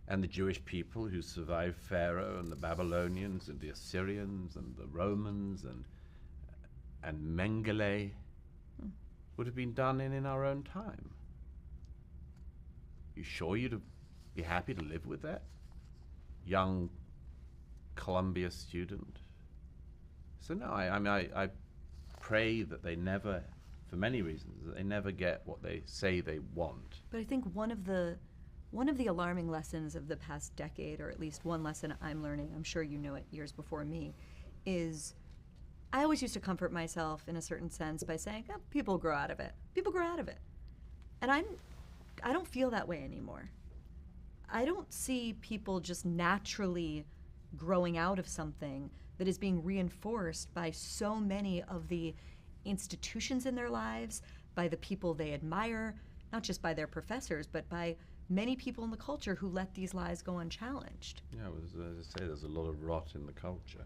And the Jewish people who survived Pharaoh and the Babylonians and the Assyrians and the Romans and Mengele would have been done in our own time. You sure you'd be happy to live with that? Young Columbia student. So no, I pray that they never, for many reasons, that they never get what they say they want. But I think one of the alarming lessons of the past decade, or at least one lesson I'm learning, I'm sure you know it years before me, is I always used to comfort myself in a certain sense by saying, oh, people grow out of it. People grow out of it. And I don't feel that way anymore. I don't see people just naturally growing out of something that is being reinforced by so many of the institutions in their lives, by the people they admire, not just by their professors, but by many people in the culture who let these lies go unchallenged. Yeah, as I say, there's a lot of rot in the culture.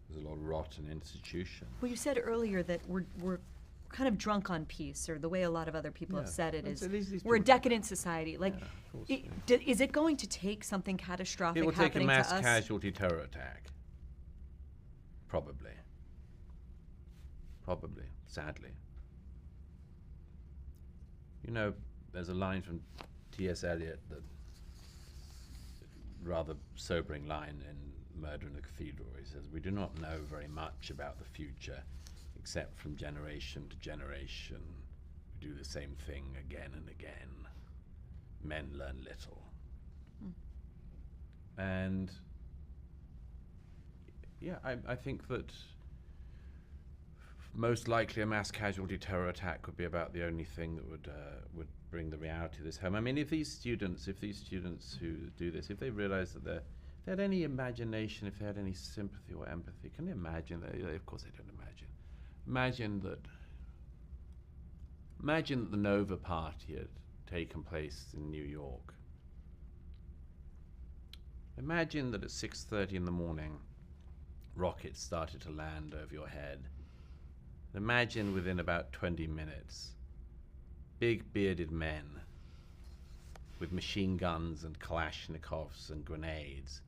There's a lot of rot in institutions. Well, you said earlier that we're kind of drunk on peace, or the way a lot of other people have said it is these we're a people- decadent society. Like, Yeah, of course, is it going to take something catastrophic It will take a happening mass to us? casualty terror attack. Probably. Probably, sadly. You know, there's a line from T.S. Eliot, that rather sobering line in Murder in the Cathedral, where he says, "We do not know very much about the future, except from generation to generation. We do the same thing again and again. men learn little. And yeah, I think that most likely a mass casualty terror attack would be about the only thing that would bring the reality of this home. I mean, if these students who do this, if they realize that they had any imagination, if they had any sympathy or empathy, can you imagine that? Of course they don't imagine. Imagine that the Nova Party had taken place in New York. Imagine that at 6:30 in the morning, rockets started to land over your head. Imagine within about 20 minutes, big bearded men with machine guns and Kalashnikovs and grenades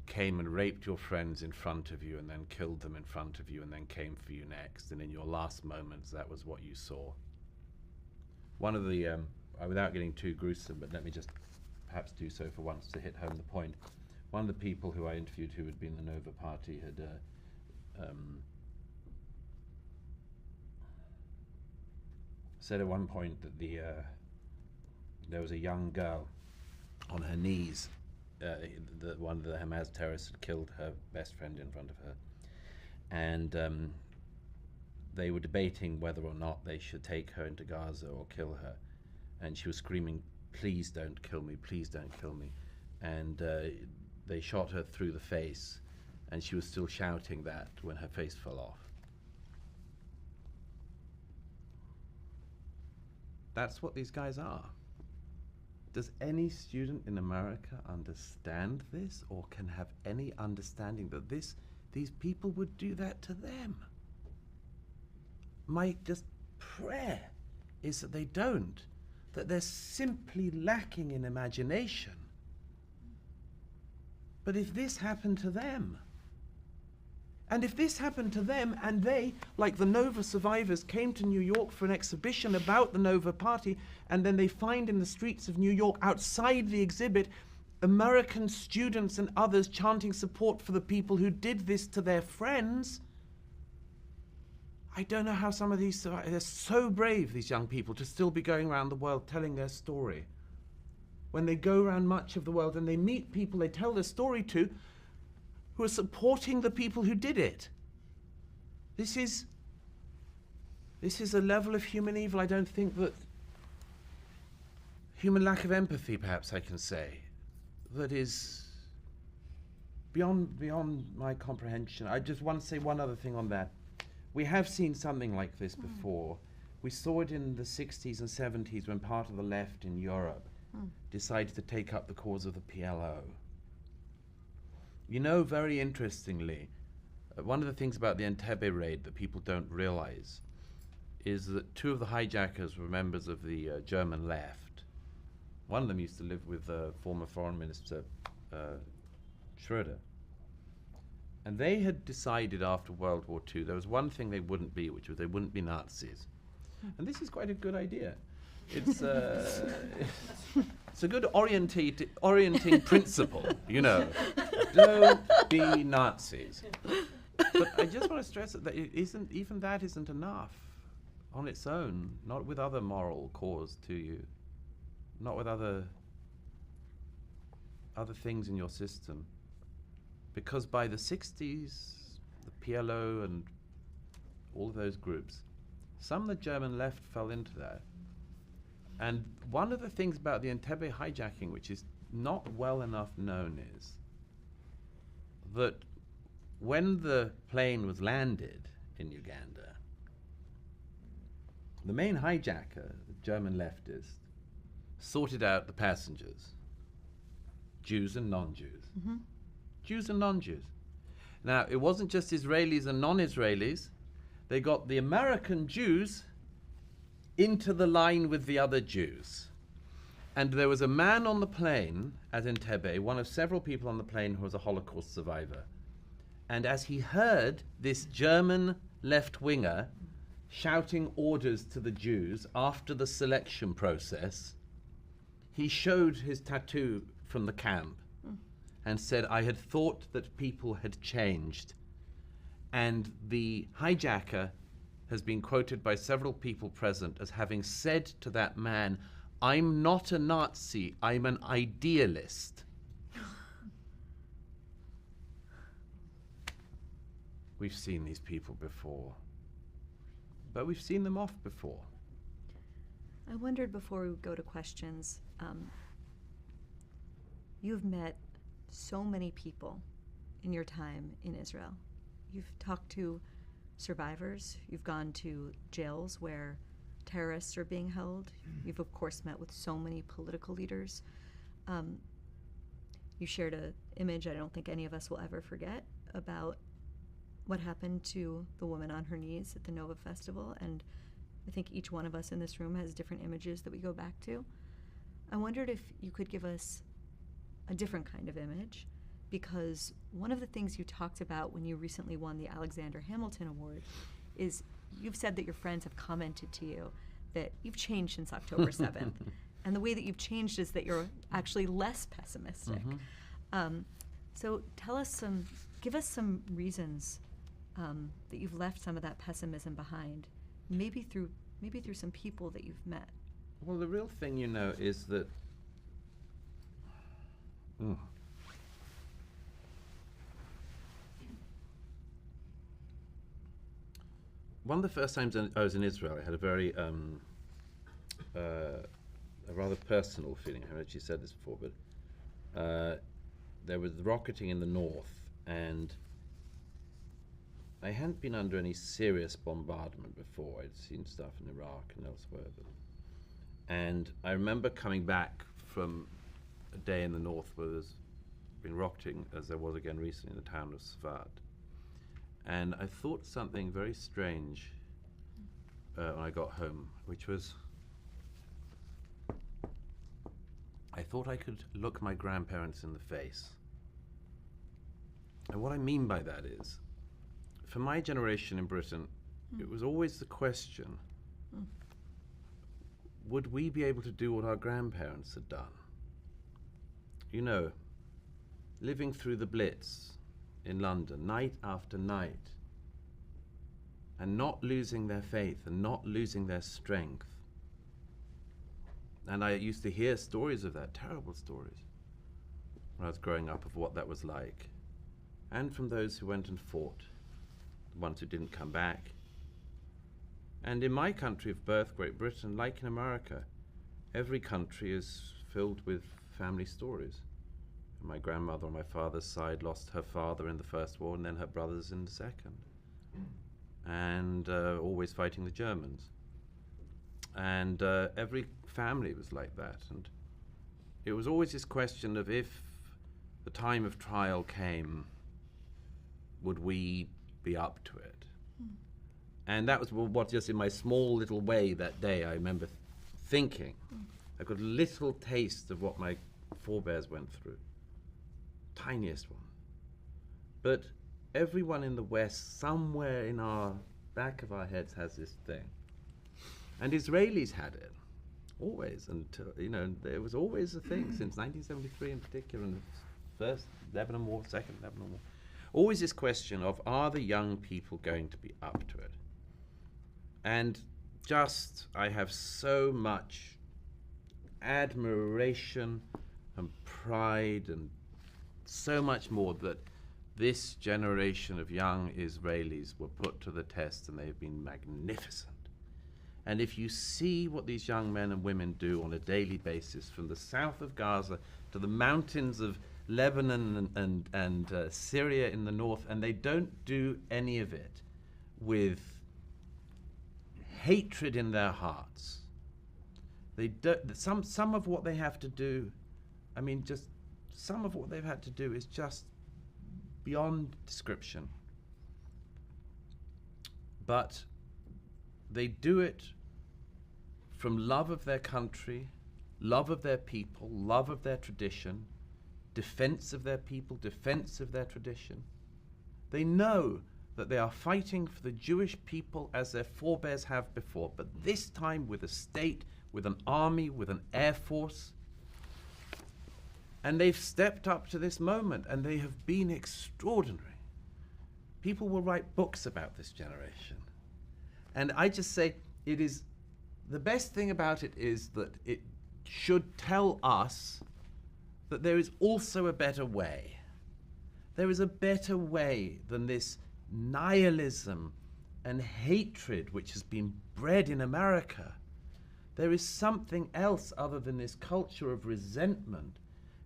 came and raped your friends in front of you and then killed them in front of you and then came for you next. And in your last moments, that was what you saw. One of the, without getting too gruesome, but let me just perhaps do so for once to hit home the point. One of the people who I interviewed who had been in the Nova Party had said at one point that there was a young girl on her knees. One of the Hamas terrorists had killed her best friend in front of her, and they were debating whether or not they should take her into Gaza or kill her, and she was screaming, "Please don't kill me, please don't kill me," and they shot her through the face, and she was still shouting that when her face fell off. That's what these guys are. Does any student in America understand this, or can have any understanding that these people would do that to them? My just prayer is that they don't, that they're simply lacking in imagination. But if this happened to them, and if this happened to them and they, like the Nova survivors, came to New York for an exhibition about the Nova Party, and then they find in the streets of New York outside the exhibit American students and others chanting support for the people who did this to their friends, I don't know how some of these survivors, they're so brave, these young people, to still be going around the world telling their story. When they go around much of the world and they meet people they tell their story to, who are supporting the people who did it. This is a level of human evil I don't think that, human lack of empathy perhaps I can say, that is beyond my comprehension. I just want to say one other thing on that. We have seen something like this before. We saw it in the 60s and 70s when part of the left in Europe decided to take up the cause of the PLO. You know, very interestingly, one of the things about the Entebbe raid that people don't realize is that two of the hijackers were members of the German left. One of them used to live with former Foreign Minister Schröder. And they had decided after World War II there was one thing they wouldn't be, which was they wouldn't be Nazis. And this is quite a good idea. It's it's a good orienting principle, you know. Don't be Nazis. But I just want to stress that even that isn't enough on its own, not with other moral cause to you, not with other things in your system. Because by the 60s, the PLO and all of those groups, some of the German left fell into that. And one of the things about the Entebbe hijacking, which is not well enough known, is that when the plane was landed in Uganda, the main hijacker, the German leftist, sorted out the passengers, Jews and non-Jews. Mm-hmm. Jews and non-Jews. Now, it wasn't just Israelis and non-Israelis. They got the American Jews into the line with the other Jews. And there was a man on the plane at Entebbe, one of several people on the plane who was a Holocaust survivor. And as he heard this German left-winger shouting orders to the Jews after the selection process, he showed his tattoo from the camp and said, "I had thought that people had changed." And the hijacker has been quoted by several people present as having said to that man, I'm not a Nazi, I'm an idealist. We've seen these people before, but we've seen them off before. I wondered before we go to questions, you've met so many people in your time in Israel. You've talked to survivors, you've gone to jails where terrorists are being held. You've, of course, met with so many political leaders. You shared an image I don't think any of us will ever forget about what happened to the woman on her knees at the Nova Festival, and I think each one of us in this room has different images that we go back to. I wondered if you could give us a different kind of image, because one of the things you talked about when you recently won the Alexander Hamilton Award is you've said that your friends have commented to you that you've changed since October 7th. And the way that you've changed is that you're actually less pessimistic. So give us some reasons that you've left some of that pessimism behind, maybe through some people that you've met. Well, the real thing, is that one of the first times I was in Israel, I had a very a rather personal feeling. I actually said this before, but there was rocketing in the north, and I hadn't been under any serious bombardment before. I'd seen stuff in Iraq and elsewhere, and I remember coming back from a day in the north where there's been rocketing, as there was again recently in the town of Sfat. And I thought something very strange when I got home, which was I thought I could look my grandparents in the face. And what I mean by that is, for my generation in Britain, it was always the question, would we be able to do what our grandparents had done? Living through the Blitz in London, night after night, and not losing their faith and not losing their strength. And I used to hear stories of that, terrible stories, when I was growing up, of what that was like. And from those who went and fought, the ones who didn't come back. And in my country of birth, Great Britain, like in America, every country is filled with family stories. My grandmother on my father's side lost her father in the First War and then her brothers in the Second. And always fighting the Germans. And every family was like that. And it was always this question of, if the time of trial came, would we be up to it? And that was what, just in my small little way that day, I remember thinking. I got a little taste of what my forebears went through. Tiniest one. But everyone in the West, somewhere in our back of our heads, has this thing. And Israelis had it, always, until, there was always a thing, since 1973 in particular, and the first Lebanon War, second Lebanon War. Always this question of, are the young people going to be up to it? And I have so much admiration and pride and so much more that this generation of young Israelis were put to the test, and they've been magnificent. And if you see what these young men and women do on a daily basis, from the south of Gaza to the mountains of Lebanon and Syria in the north, and they don't do any of it with hatred in their hearts. They don't. Some of what they have to do, some of what they've had to do is just beyond description. But they do it from love of their country, love of their people, love of their tradition, defense of their people, defense of their tradition. They know that they are fighting for the Jewish people as their forebears have before, but this time with a state, with an army, with an air force. And they've stepped up to this moment, and they have been extraordinary. People will write books about this generation. And I just say, the best thing about it is that should tell us that there is also a better way. There is a better way than this nihilism and hatred which has been bred in America. There is something else other than this culture of resentment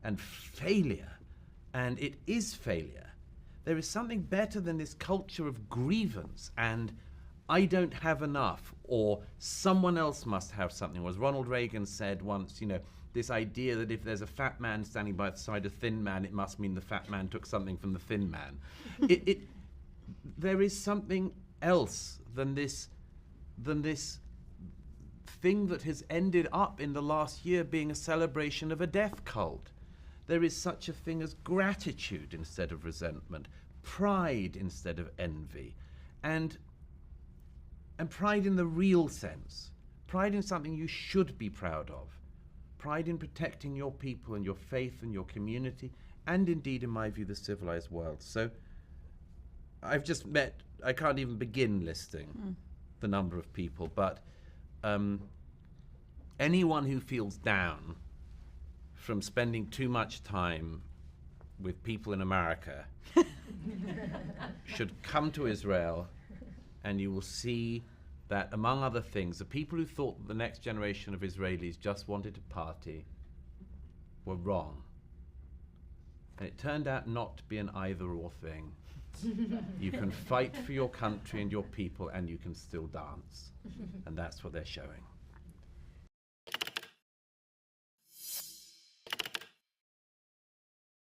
and failure, and it is failure. There is something better than this culture of grievance and I don't have enough, or someone else must have something. Or as Ronald Reagan said once, this idea that if there's a fat man standing by the side of a thin man, it must mean the fat man took something from the thin man. There is something else than this thing that has ended up in the last year being a celebration of a death cult. There is such a thing as gratitude instead of resentment, pride instead of envy, and pride in the real sense, pride in something you should be proud of, pride in protecting your people and your faith and your community, and indeed, in my view, the civilized world. So I've just met, I can't even begin listing the number of people, but anyone who feels down from spending too much time with people in America should come to Israel, and you will see that, among other things, the people who thought that the next generation of Israelis just wanted to party were wrong. And it turned out not to be an either-or thing. You can fight for your country and your people, and you can still dance. And that's what they're showing.